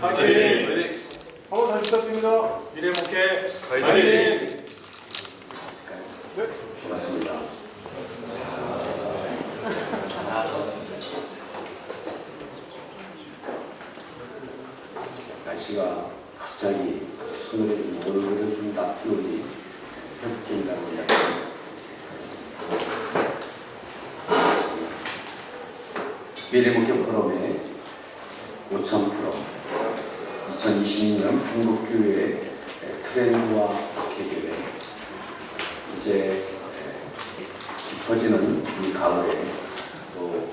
파이팅! 한번 다시 부탁드립니다. 미래 목회 파이팅! 네. 고맙습니다. 날씨가 갑자기 서늘해지고 오늘은 좀 낮 기온이 회복된다고 합니다. 미래목표 포럼의 5천 프로 2026년 한국교회 트렌드와 계획 이제 깊어지는 이 가을에 또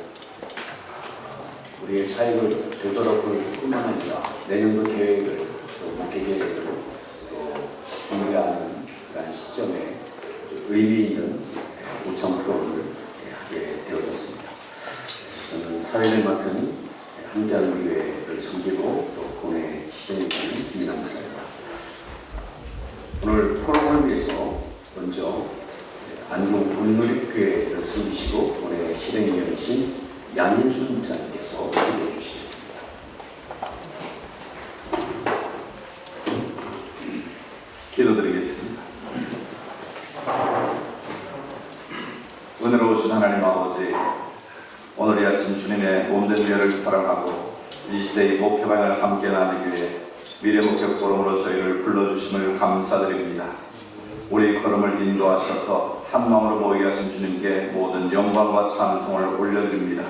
우리의 사역을 되돌아볼 뿐만 아니라 내년도 계획을 또 목회 계획을 또 준비하는 그런 시점에 의미 있는 5천 프로를 하게 되어졌습니다. 저는 사회를 맡은 함께하는 교회를 섬기고 또 공회 시행하는 김인환 목사입니다. 오늘 포럼을 위해서 먼저 안동 물놀이교회를 섬기시고 공회 실행위원이신 양인순 목사님께서 기도해 주시겠습니다. 기도드리겠습니다. 은혜로우신 하나님 아버지, 오늘 이 아침 주님의 몸된 교회를 사랑하고 이 시대의 목표 방향을 함께 나누기 위해 미래 목표 포럼으로 저희를 불러주심을 감사드립니다. 우리 걸음을 인도하셔서 한 마음으로 모이게 하신 주님께 모든 영광과 찬송을 올려드립니다.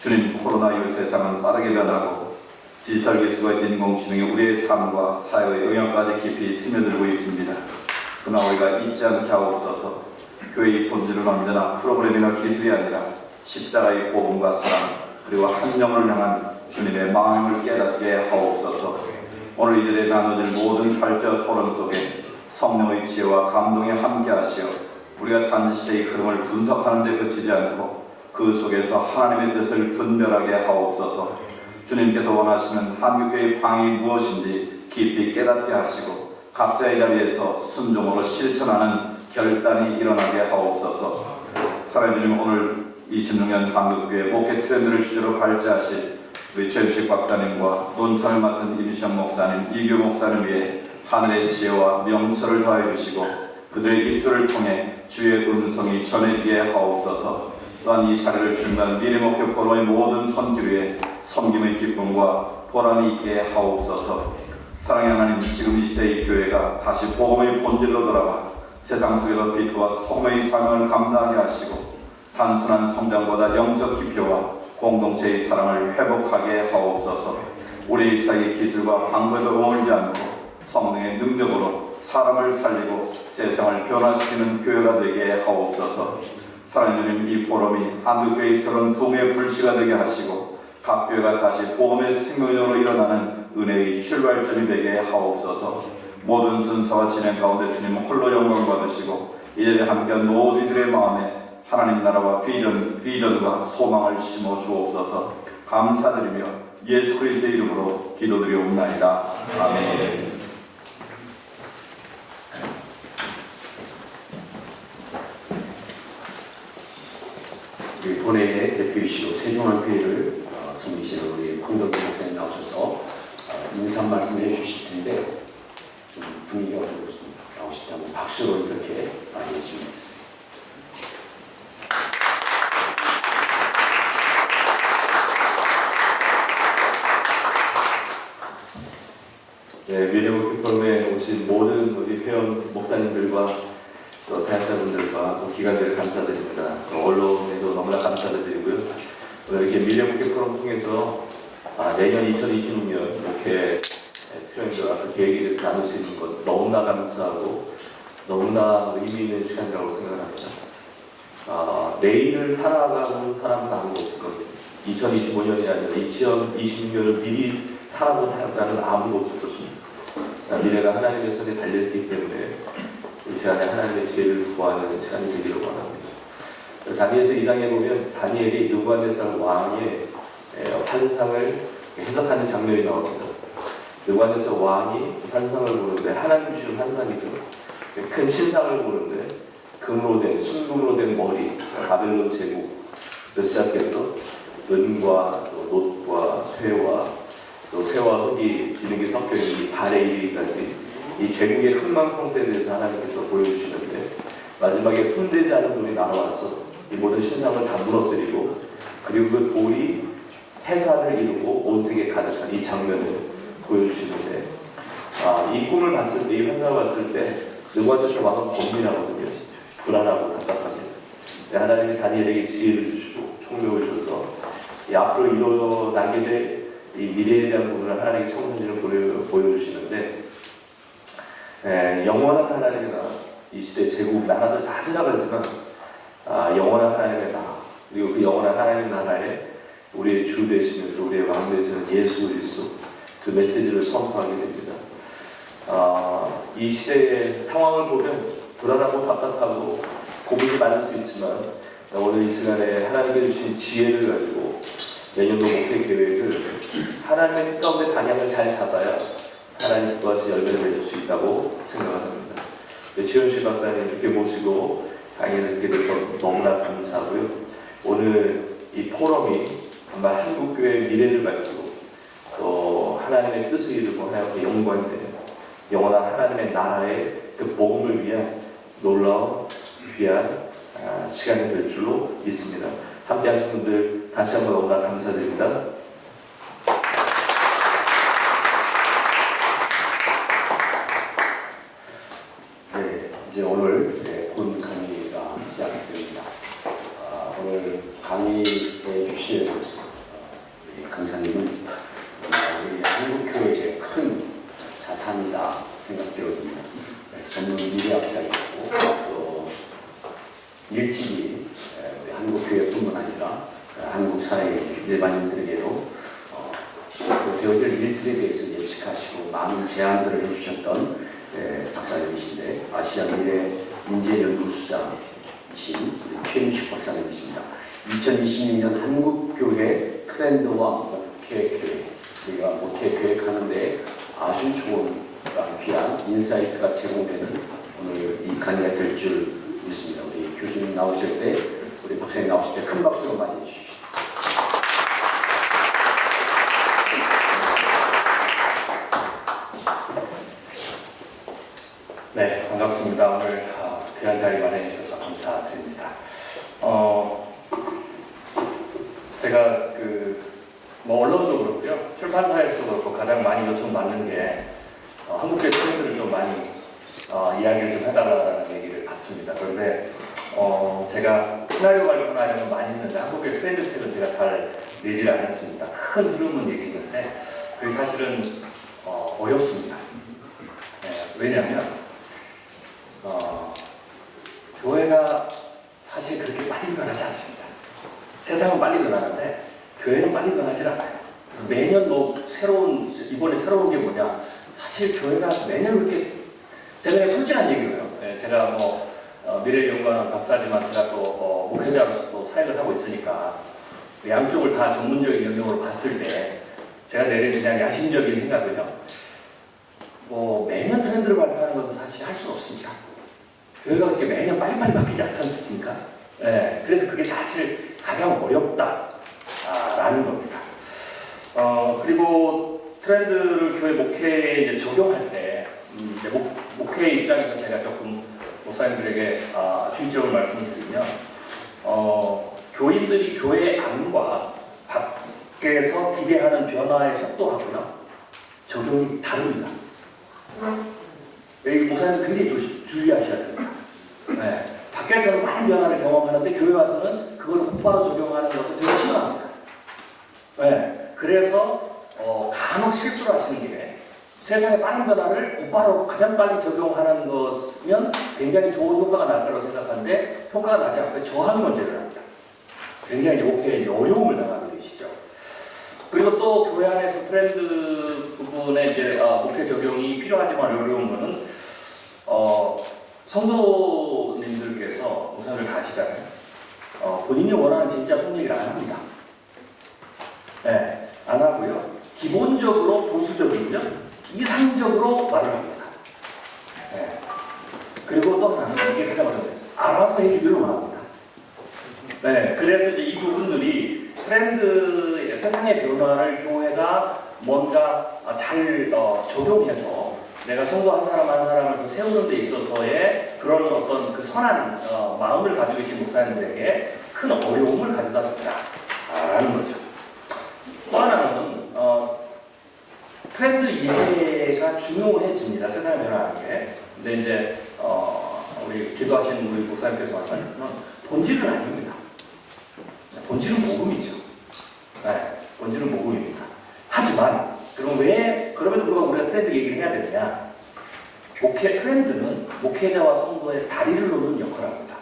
주님, 코로나 이후 세상은 빠르게 변하고 디지털 기술과 인공지능이 우리의 삶과 사회의 영역까지 깊이 스며들고 있습니다. 그러나 우리가 잊지 않게 하옵소서. 교회의 본질은 언제나 프로그램이나 기술이 아니라 십자가의 복음과 사랑 그리고 한 영혼을 향한 주님의 마음을 깨닫게 하옵소서. 오늘 이들에 나눠질 모든 발전 토론 속에 성령의 지혜와 감동에 함께 하시어 우리가 단지 시대의 흐름을 분석하는 데 그치지 않고 그 속에서 하나님의 뜻을 분별하게 하옵소서. 주님께서 원하시는 한국교회의 방향이 무엇인지 깊이 깨닫게 하시고 각자의 자리에서 순종으로 실천하는 결단이 일어나게 하옵소서. 사랑하는 주님, 오늘 26년 한국교회 목회 트렌드를 주제로 발제하실 우리 최유식 박사님과 논참을 맡은 임시영 목사님, 이규 목사님 위해 하늘의 지혜와 명철을 더해 주시고 그들의 입술을 통해 주의 음성이 전해지게 하옵소서. 또한 이 자리를 중간 미래목표 포럼의 모든 손길 위에 섬김의 기쁨과 보람이 있게 하옵소서. 사랑의 하나님, 지금 이 시대의 교회가 다시 복음의 본질로 돌아가 세상 속에서 빛과 소금의 사명을 감당하게 하시고 단순한 성장보다 영적 기표와 공동체의 사랑을 회복하게 하옵소서. 우리의 사회의 기술과 방법에 머물지 않고 성령의 능력으로 사람을 살리고 세상을 변화시키는 교회가 되게 하옵소서. 사랑하는 주님, 이 포럼이 한국교회의 새로운 동해 불씨가 되게 하시고 각 교회가 다시 복음의 생명력으로 일어나는 은혜의 출발점이 되게 하옵소서. 모든 순서와 진행 가운데 주님 홀로 영광을 받으시고 이 자리에 함께한 모든 이들의 마음에 하나님 나라와 비전과 소망을 심어 주옵소서. 감사드리며 예수 그리스도의 이름으로 기도드리옵나이다. 아멘. 우리 본회의 대표이시고 세종한교회를 섬기시는 우리 황덕기 목사님 나오셔서 인사 말씀을 해주실 텐데 좀 분위기가 어렵습니다. 나오시지 않고 박수로 이렇게 많이 해주시면 되겠습니다. 네, 미래목표 포럼에 오신 모든 우리 회원 목사님들과 또 사역자분들과 또 기관들을 감사드립니다. 또 언론에도 너무나 감사드리고요. 오늘 이렇게 미래목표 포럼 통해서 내년 2026년 목회 트렌드와 그 계획에 대해서 나눌 수 있는 것 너무나 감사하고 너무나 의미 있는 시간이라고 생각합니다. 내일을 살아가는 사람은 아무도 없을 겁니다. 2025년이 아니라 2026년을 미리 살아본 사람은 아무도 없을 것입니다. 미래가 하나님의 손에 달려있기 때문에 이 시간에 하나님의 지혜를 구하는 시간이 되기를 원합니다. 다니엘서 2장에 보면 다니엘이 느부갓네살 왕의 환상을 해석하는 장면이 나옵니다. 느부갓네살 왕이 환상을 보는데 하나님 주신 환상이죠. 큰 신상을 보는데 금으로 된 순금으로 된 머리, 바벨론 제국부터 시작해서 은과 또 놋과 쇠와 또 새와 흙이 지는 게 섞여 있는 이 발에 이르기까지 이 제국의 흥망성쇠에 대해서 하나님께서 보여주시는데 마지막에 손대지 않은 돌이 날아와서 이 모든 신상을 다 무너뜨리고 그리고 그 돌이 해산을 이루고 온 세계에 가득한 이 장면을 보여주시는데 이 꿈을 봤을 때, 이 환상을 봤을 때 느와주셔 왕은 고민하거든요. 불안하고 답답합니다. 하나님이 다니엘에게 지혜를 주시고 총명을 주셔서 이 앞으로 일어나게 될 이 미래에 대한 부분을 하나님의 청선지를 보여주시는데 영원한 하나님이나 이 시대 제국 나라들 다 지나가지만 영원한 하나님의 나라 그리고 그 영원한 하나님의 나라에 우리의 주 되시면서 우리의 왕 되시는 예수 그리스도 그 메시지를 선포하게 됩니다. 이 시대의 상황을 보면 불안하고 답답하고 고민이 많을 수 있지만 오늘 이 시간에 하나님께 주신 지혜를 가지고 내년도 목회 계획을 하나님의 가운데 방향을 잘 잡아야 하나님 또한 열매를 맺을 수 있다고 생각합니다. 최현실 박사님 이렇게 모시고 강의를 듣게 돼서 너무나 감사하고요. 오늘 이 포럼이 정말 한국교회의 미래를 밝히고 또 하나님의 뜻을 이루고 하나님의 영광이 되는 영원한 하나님의 나라의 그 복음을 위한 놀라운 귀한 시간이 될 줄로 믿습니다. 함께 하신 분들 다시 한번 너무나 감사드립니다. 네, 이제 오늘 본 강의가 시작됩니다. 오늘 강의해 주실 강사님은 우리 한국교회의 큰 자산이다 생각되거든요. 전문 미래학자이고 또 일찍이 우리 한국교회뿐만 아니라 한국 사회 일반인들에게도 또 되어질 일들에 대해서 예측하시고 많은 제안들을 해주셨던 박사님이신데 아시아 미래 인재연구소장이신 최윤식 박사님이십니다. 2026년 한국교회 트렌드와 목회 계획, 우리가 목회 계획하는데 아주 좋은 귀한 인사이트가 제공되는 오늘 이 강의가 될 줄 믿습니다. 우리 교수님 나오실 때, 우리 박사님 나오실 때 큰 박수로 맞이해 주십시오. 네, 반갑습니다. 오늘 귀한 자리 마련해 주셔서 감사드립니다. 제가 언론도 그렇고요, 출판사에서도 그렇고 가장 많이 요청받는 게 한국교회 트렌드를 좀 많이 이야기를 좀 해달라는 얘기를 받습니다. 그런데 제가 시나리오 발표나 이런 건 많이 했는데 한국교회 트렌드 책은 제가 잘 내질 않았습니다. 큰 흐름은 얘기했는데 그게 사실은 어렵습니다. 왜냐하면 교회가 사실 그렇게 빨리 변하지 않습니다. 세상은 빨리 변하는데 교회는 빨리 변하지 않아요. 그래서 매년 이번에 새로운 게 뭐냐? 사실 교회가 매년 그렇게 제가 솔직한 얘기예요. 제가 미래연구원 박사지만 제가 또 목회자로서 또 사역을 하고 있으니까 양쪽을 다 전문적인 영역으로 봤을 때 제가 내린 그냥 야심적인 생각은요. 매년 트렌드를 발표하는 것은 사실 할 수 없습니다. 교회가 그렇게 매년 빨리빨리 바뀌지 않습니까? 그래서 그게 사실 가장 어렵다라는 겁니다. 그리고 트렌드를 교회 목회에 이제 적용할 때, 목회 입장에서 제가 조금 목사님들에게 주의적으로 말씀을 드리면, 교인들이 교회 안과 밖에서 기대하는 변화의 속도하고요, 적용이 다릅니다. 여기 목사님들 굉장히 주의하셔야 됩니다. 밖에서는 많은 변화를 경험하는데 교회 와서는 그걸 곧바로 적용하는 것을 되게 싫어합니다. 그래서 간혹 실수를 하시는 길에 세상의 빠른 변화를 곧바로 가장 빨리 적용하는 것이면 굉장히 좋은 효과가 날 거라고 생각하는데 효과가 나지 않고 저항 문제를 합니다. 굉장히 목회에 어려움을 당하게 되시죠. 그리고 또 교회 안에서 트렌드 부분에 이제 목회 적용이 필요하지만 어려운 거는 성도님들께서 목사님을 다 아시잖아요. 본인이 원하는 진짜 속 얘기를 안 합니다. 안 하고요. 기본적으로 보수적이며 이상적으로 말을 합니다. 그리고 또 하나는 이게 가장 어려워요. 알아서 해주기를 원합니다. 그래서 이제 이 부분들이 트렌드에서 세상의 변화를 교회가 뭔가 잘 적용해서 내가 성도 한 사람 한 사람을 더 세우는 데 있어서의 그런 어떤 그 선한 마음을 가지고 계신 목사님들에게 큰 어려움을 가져다 줬다라는 거죠. 또 하나는 트렌드 이해가 중요해집니다. 세상의 변화하는 게. 근데 이제 우리 기도하신 우리 목사님께서 말씀하신 건 본질은 아닙니다. 본질은 복음이죠. 네, 본질은 복음입니다. 하지만 그럼에도 불구하고 우리가 트렌드 얘기를 해야 되느냐? 트렌드는 목회자와 성도의 다리를 놓는 역할을 합니다.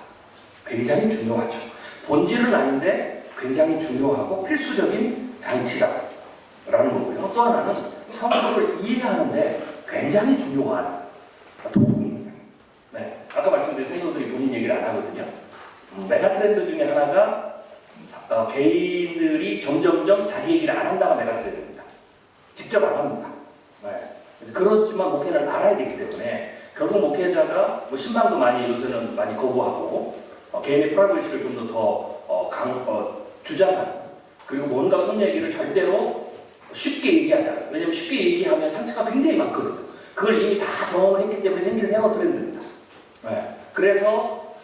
굉장히 중요하죠. 본질은 아닌데 굉장히 중요하고 필수적인 장치다라는 거고요. 또 하나는 성도를 이해하는데 굉장히 중요한 도구입니다. 네, 아까 말씀드린 성도들이 본인 얘기를 안 하거든요. 메가 트렌드 중에 하나가 개인들이 점점점 자기 얘기를 안 한다가 메가 트렌드입니다. 직접 안 합니다. 네. 그렇지만 목회자는 알아야 되기 때문에 결국 목회자가 신방도 많이 요새는 많이 거부하고 개인의 프라이버시를 좀 더 주장하는, 그리고 뭔가 속 얘기를 절대로 쉽게 얘기하지 않아요. 왜냐하면 쉽게 얘기하면 상처가 굉장히 많거든요. 그걸 이미 다 경험을 했기 때문에 생긴 새로운 트렌드입니다. 네. 그래서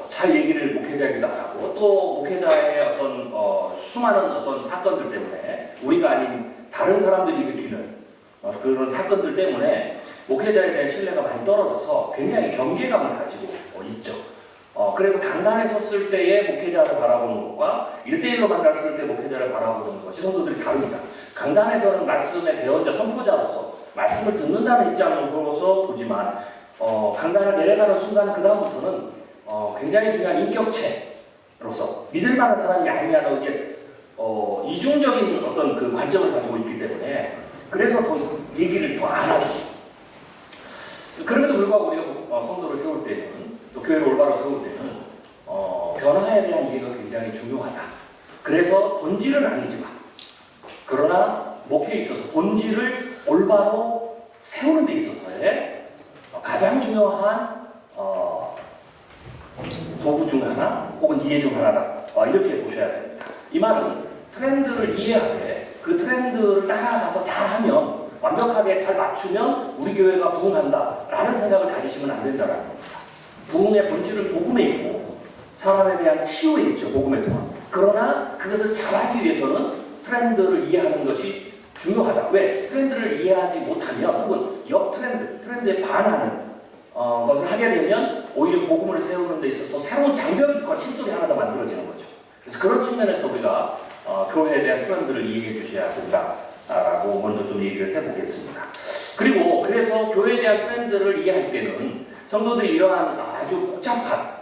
잘 얘기를 목회자에게도 안 하고, 또 목회자의 어떤 수많은 어떤 사건들 때문에 우리가 아닌 다른 사람들이 일으키는 그런 사건들 때문에 목회자에 대한 신뢰가 많이 떨어져서 굉장히 경계감을 가지고 있죠. 그래서 강단에 섰을 때의 목회자를 바라보는 것과 1대1로 만났을 때 목회자를 바라보는 것이 성도들이 다릅니다. 강단에서는 말씀의 대언자, 선포자로서 말씀을 듣는다는 입장으로서 보지만 강단을 내려가는 순간 그 다음부터는 굉장히 중요한 인격체로서 믿을 만한 사람이 아니냐는 게 이중적인 어떤 그 관점을 가지고 있기 때문에 그래서 더 얘기를 더 안 하죠. 그럼에도 불구하고 우리가 성도를 세울 때는, 또 교회를 올바로 세울 때는 변화에 대한 이해가 굉장히 중요하다. 그래서 본질은 아니지만 그러나 목회에 있어서 본질을 올바로 세우는 데 있어서의 가장 중요한 도구 중 하나 혹은 이해 중 하나다. 이렇게 보셔야 됩니다. 이 말은 트렌드를 이해하되 그 트렌드를 따라가서 잘하면, 완벽하게 잘 맞추면 우리 교회가 부흥한다 라는 생각을 가지시면 안 된다는 겁니다. 부흥의 본질은 복음에 있고 사람에 대한 치유에 있죠. 복음에 통한. 그러나 그것을 잘하기 위해서는 트렌드를 이해하는 것이 중요하다. 왜? 트렌드를 이해하지 못하면 혹은 역 트렌드에 반하는 것을 하게 되면 오히려 복음을 세우는 데 있어서 새로운 장벽과 침돌이 하나 더 만들어지는 거죠. 그래서 그런 측면에서 우리가 교회에 대한 트렌드를 이해해 주셔야 된다라고 먼저 좀 얘기를 해보겠습니다. 그리고 그래서 교회에 대한 트렌드를 이해할 때는 성도들이 이러한 아주 복잡한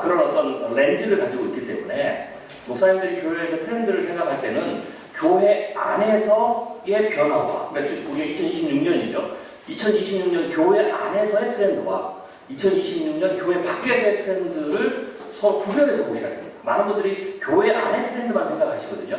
그런 어떤 렌즈를 가지고 있기 때문에 목사님들이 교회에서 트렌드를 생각할 때는 교회 안에서의 변화와, 그게 2026년이죠. 2026년 교회 안에서의 트렌드와 2026년 교회 밖에서의 트렌드를 서로 구별해서 보셔야 됩니다. 많은 분들이 교회 안의 트렌드만 생각하시거든요.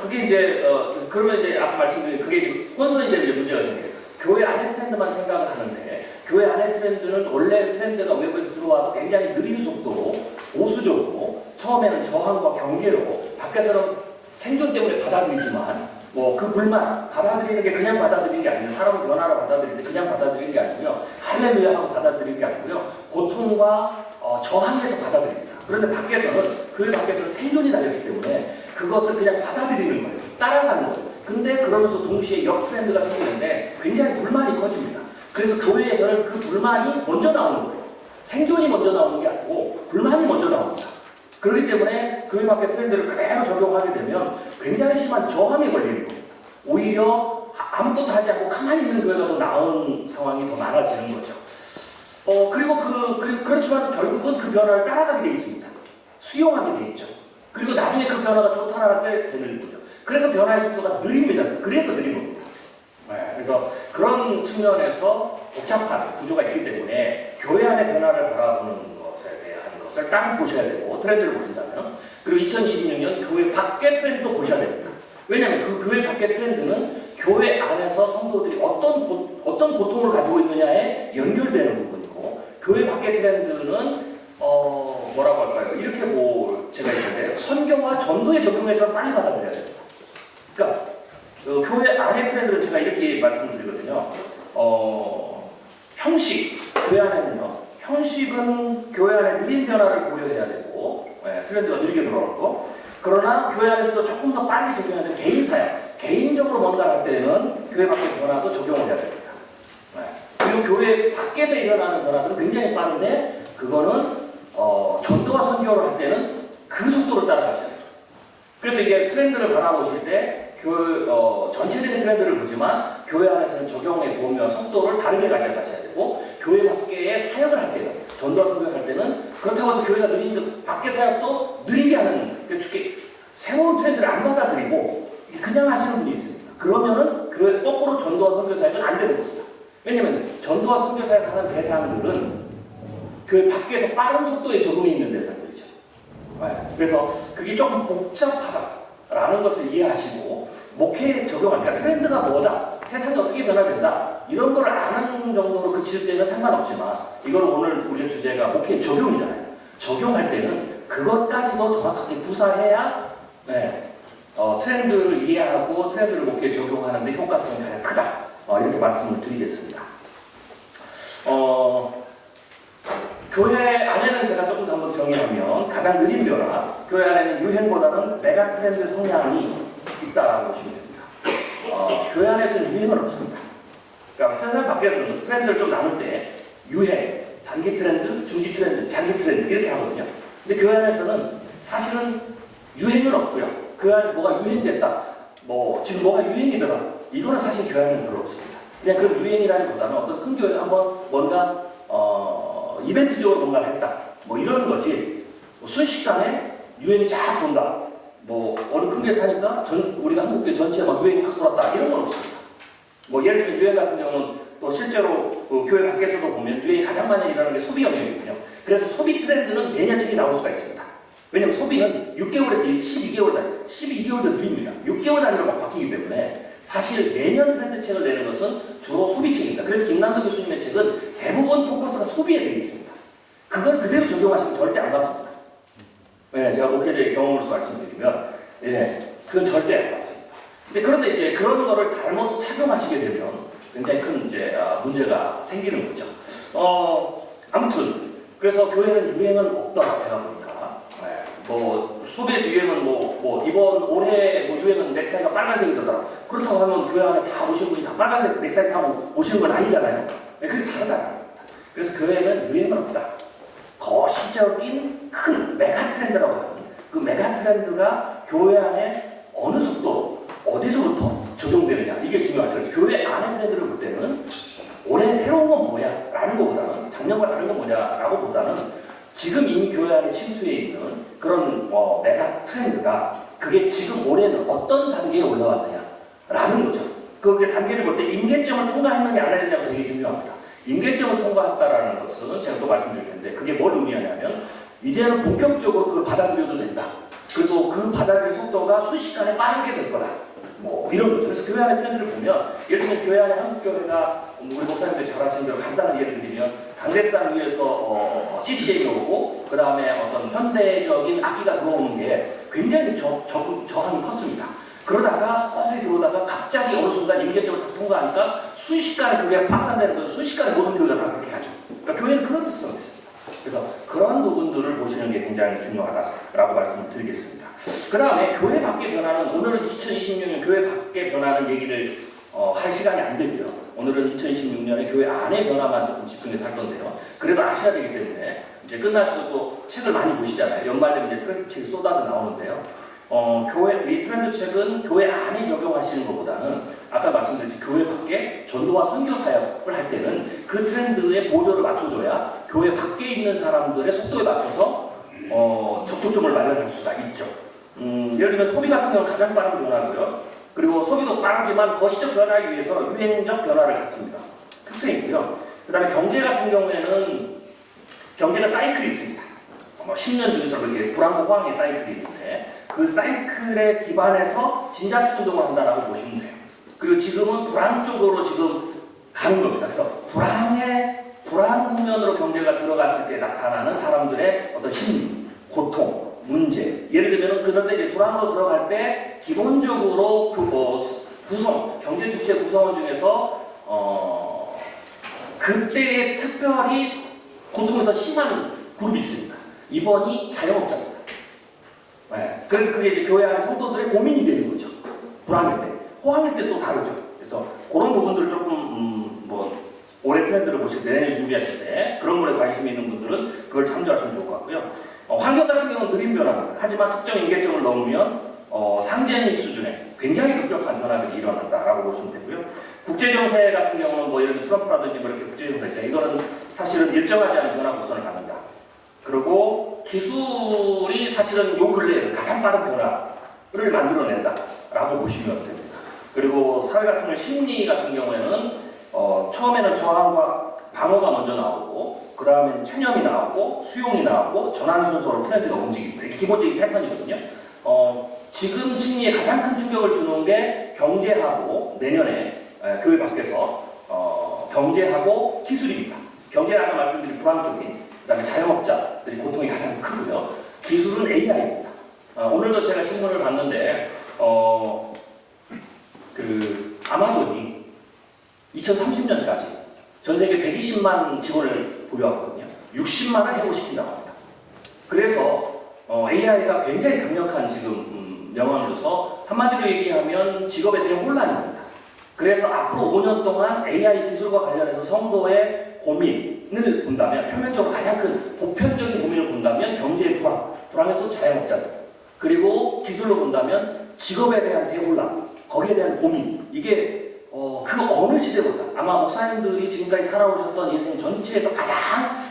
그게 이제 그러면 이제 아까 말씀드린 그게 혼선이 되는 문제가 생겨요. 교회 안의 트렌드만 생각을 하는데 교회 안의 트렌드는 원래 트렌드가 외부에서 들어와서 굉장히 느린 속도로 보수적으로 처음에는 저항과 경계로 밖에서는 생존 때문에 받아들이지만 그 불만 받아들이는 게 그냥 받아들이는 게 아니고 사람을 변화로 받아들이는데 그냥 받아들이는 게 아니고요. 할렐루야 하고 받아들이는 게 아니고요. 고통과 저항해서 받아들입니다. 그런데 밖에서는 교회 밖에서는 생존이 달렸기 때문에 그것을 그냥 받아들이는 거예요. 따라가는 거예요. 근데 그러면서 동시에 역 트렌드가 생기는데 굉장히 불만이 커집니다. 그래서 교회에서는 그 불만이 먼저 나오는 거예요. 생존이 먼저 나오는 게 아니고 불만이 먼저 나옵니다. 그렇기 때문에 교회 밖의 트렌드를 그대로 적용하게 되면 굉장히 심한 저항이 걸리는 겁니다. 오히려 아무것도 하지 않고 가만히 있는 교회가 더 나은 상황이 더 많아지는 거죠. 그리고 그렇지만 결국은 그 변화를 따라가게 돼 있습니다. 수용하게 돼 있죠. 그리고 나중에 그 변화가 좋다라는 게 되는 거죠. 그래서 변화의 속도가 느립니다. 그래서 느린 겁니다. 그래서 그런 측면에서 복잡한 구조가 있기 때문에 교회 안의 변화를 바라보는 것에 대한 것을 딱 보셔야 되고, 트렌드를 보신다면, 그리고 2026년 교회 밖의 트렌드도 보셔야 됩니다. 왜냐하면 그 교회 밖의 트렌드는 교회 안에서 성도들이 어떤 고통을 가지고 있느냐에 연결되는 부분이고, 교회 밖의 트렌드는 뭐라고 할까요? 이렇게 제가 있는데 선교와 전도에 적용해서 빨리 받아들여야 됩니다. 그러니까 교회 안의 트렌드를 제가 이렇게 말씀드리거든요. 형식, 교회 안에는요. 형식은 교회 안에 느린 변화를 고려해야 되고 트렌드가 느리게 돌아오고 그러나 교회 안에서도 조금 더 빨리 적용해야 되는 개인 사역, 개인적으로 뭔가 할 때는 교회 밖의 변화도 적용을 해야 됩니다. 그리고 교회 밖에서 일어나는 변화들은 굉장히 빠른데 그거는 전도와 선교를 할 때는 그 속도를 따라가셔야 돼요. 그래서 이게 트렌드를 바라보실 때 전체적인 트렌드를 보지만 교회 안에서는 적용의 범위와 속도를 다르게 가져가셔야 되고 교회 밖의 사역을 할 때는 전도와 선교를 할 때는 그렇다고 해서 교회가 느린 밖의 사역도 느리게 하는 새로운 트렌드를 안 받아들이고 그냥 하시는 분이 있습니다. 그러면은 교회 거꾸로 전도와 선교 사역은 안 되는 겁니다. 왜냐면 전도와 선교 사역 하는 대상들은 교회 밖에서 빠른 속도에 적응이 있는 대상들이죠. 그래서 그게 조금 복잡하다라는 것을 이해하시고 목회에 적용합니다. 트렌드가 뭐다, 세상이 어떻게 변화된다 이런 걸 아는 정도로 그칠 때는 상관없지만 이걸 오늘 우리의 주제가 목회 적용이잖아요. 적용할 때는 그것까지도 정확하게 구사해야 트렌드를 이해하고 트렌드를 목회에 적용하는 데 효과성이 가장 크다. 이렇게 말씀을 드리겠습니다. 교회 안에는 제가 조금 더 한번 정의하면 가장 느린 변화, 교회 안에는 유행보다는 메가 트렌드 성향이 있다라고 보시면 됩니다. 교회 안에서는 유행은 없습니다. 그러니까 세상 밖에서는 트렌드를 좀 나눌 때 유행, 단기 트렌드, 중기 트렌드, 장기 트렌드 이렇게 하거든요. 근데 교회 안에서는 사실은 유행은 없고요. 교회 안에서 뭐가 유행됐다, 지금 뭐가 유행이더라, 이거는 사실 교회 안에는 별로 없습니다. 그냥 그 유행이라기보다는 어떤 큰 교회 한번 뭔가 이벤트적으로 뭔가를 했다, 이런 거지. 순식간에 유행이 쫙 돈다. 어느 큰 교회 사니까 우리가 한국교회 전체에 막 유행이 확 돌았다, 이런 건 없습니다. 예를 들면 유행 같은 경우는 또 실제로 교회 밖에서도 보면 유행이 가장 많이 일어나는 게 소비 영역이거든요. 그래서 소비 트렌드는 매년책이 나올 수가 있습니다. 왜냐면 소비는 6개월에서 12개월 단위, 12개월도 느립니다. 6개월 단위로 막 바뀌기 때문에 사실 매년 트렌드 책을 내는 것은 주로 소비책입니다. 그래서 김남도 교수님의 책은 대부분 포커스가 소비에 되어 있습니다. 그걸 그대로 적용하시면 절대 안 맞습니다. 제가 목회자의 경험으로서 말씀드리면, 그건 절대 안 맞습니다. 그런데 이제 그런 거를 잘못 착용하시게 되면 굉장히 큰 문제가 생기는 거죠. 아무튼 그래서 교회는 유행은 없더라 제가 보니까. 소비에서 유행은 이번 올해 유행은 넥타이가 빨간색이더라. 그렇다고 하면 교회 안에 다 오신 분이 다 빨간색 넥타이 타고 오시는 건 아니잖아요. 그게 다르다. 그래서 교회는 유행은 없다. 거시적인 큰 메가 트렌드라고 하는 그 메가 트렌드가 교회 안에 어느 속도, 어디서부터 적용되느냐, 이게 중요하죠. 그래서 교회 안의 트렌드를 볼 때는 올해 새로운 건 뭐야? 라는 것보다는, 작년과 다른 건 뭐냐? 라고 보다는 지금 이미 교회 안에 침투해 있는 그런 메가 트렌드가 그게 지금 올해는 어떤 단계에 올라왔느냐? 라는 거죠. 그 단계를 볼 때 임계점을 통과했느냐 안 했느냐가 되게 중요합니다. 임계점을 통과했다라는 것은 제가 또 말씀드릴 텐데 그게 뭘 의미하냐면 이제는 본격적으로 그걸 받아들여도 된다. 그리고 그 받아들이는 속도가 순식간에 빠르게 될 거다. 이런 거죠. 그래서 교회 안의 트렌드를 보면 예를 들면 교회 안에 한국교회가 우리 목사님들이 잘 아시는 대로 간단한 예를 들면 강대산 위에서 CCA가 오고 그 다음에 어떤 현대적인 악기가 들어오는 게 굉장히 저항이 컸습니다. 그러다가 서서히 들어오다가 갑자기 어느 순간 임계점을 다 통과하니까 순식간에 그게 확산되는 거예요. 순식간에 모든 교회가 다 그렇게 하죠. 그러니까 교회는 그런 특성이 있습니다. 그래서 그러한 부분들을 보시는 게 굉장히 중요하다라고 말씀을 드리겠습니다. 그 다음에 교회 밖의 변화는 오늘은 2026년 교회 밖의 변화는 얘기를 할 시간이 안 되고요. 오늘은 2026년에 교회 안의 변화만 조금 집중해서 할 건데요. 그래도 아셔야 되기 때문에 이제 끝나시고 또 책을 많이 보시잖아요. 연말 되면 이제 트렌드 책이 쏟아져 나오는데요. 이 트렌드 책은 교회 안에 적용하시는 것보다는 아까 말씀드렸듯이 교회 밖에 전도와 선교 사역을 할 때는 그 트렌드에 보조를 맞춰줘야 교회 밖에 있는 사람들의 속도에 맞춰서 접촉점을 마련할 수가 있죠. 예를 들면 소비 같은 경우는 가장 빠른 변화고요. 그리고 소비도 빠르지만 거시적 변화에 위해서 유행적 변화를 갖습니다. 특성이고요. 그 다음에 경제 같은 경우에는 경제는 사이클이 있습니다. 10년 중에서 그렇게 불황과 호황의 사이클이 있는데 그 사이클에 기반해서 진작 운동을 한다라고 보시면 돼요. 그리고 지금은 불황 쪽으로 지금 가는 겁니다. 그래서 불황의 불안 국면으로 경제가 들어갔을 때 나타나는 사람들의 어떤 심리, 고통, 문제. 예를 들면 그런데 이제 불안으로 들어갈 때 기본적으로 구성, 경제 주체 구성원 중에서 그때에 특별히 고통이 더 심한 그룹이 있습니다. 이번이 자영업자입니다. 네. 그래서 그게 이제 교회 안에 성도들의 고민이 되는 거죠. 불안일 때. 호황일 때 또 다르죠. 그래서 그런 부분들을 조금 올해 트렌드를 보실 때, 내년 준비하실 때 그런 거에 관심이 있는 분들은 그걸 참조하시면 좋을 것 같고요. 환경 같은 경우는 느린 변화입니다. 하지만 특정 임계점을 넘으면 상징 수준의 굉장히 급격한 변화들이 일어난다라고 보시면 되고요. 국제정세 같은 경우는 뭐 예를 들면 트럼프라든지 뭐 이렇게 국제정세 있잖아요. 이거는 사실은 일정하지 않은 변화 곡선을 갖는다. 그리고 기술이 사실은 요 근래에 가장 빠른 변화를 만들어낸다라고 보시면 됩니다. 그리고 사회 같은 경우 심리 같은 경우에는 처음에는 저항과 방어가 먼저 나오고 그 다음에 체념이 나오고 수용이 나오고 전환 순서로 트렌드가 움직입니다. 이게 기본적인 패턴이거든요. 지금 심리에 가장 큰 충격을 주는 게 경제하고 내년에 교회 밖에서 경제하고 기술입니다. 경제는 아까 말씀드린 불황 쪽인 그 다음에 자영업자들이 고통이 가장 크고요. 기술은 AI입니다. 오늘도 제가 신문을 봤는데 그 아마존이 2030년까지 전 세계 120만 직원을 보유하거든요. 60만을 해고시킨다고 합니다. 그래서 AI가 굉장히 강력한 지금 명언을 줘서 한마디로 얘기하면 직업에 대한 혼란입니다. 그래서 앞으로 5년 동안 AI 기술과 관련해서 성도의 고민을 본다면 표면적으로 가장 큰 보편적인 고민을 본다면 경제의 불황에서 자영업자들 그리고 기술로 본다면 직업에 대한 대혼란 거기에 대한 고민 이게 그 어느 시대보다 아마 목사님들이 지금까지 살아오셨던 인생 전체에서 가장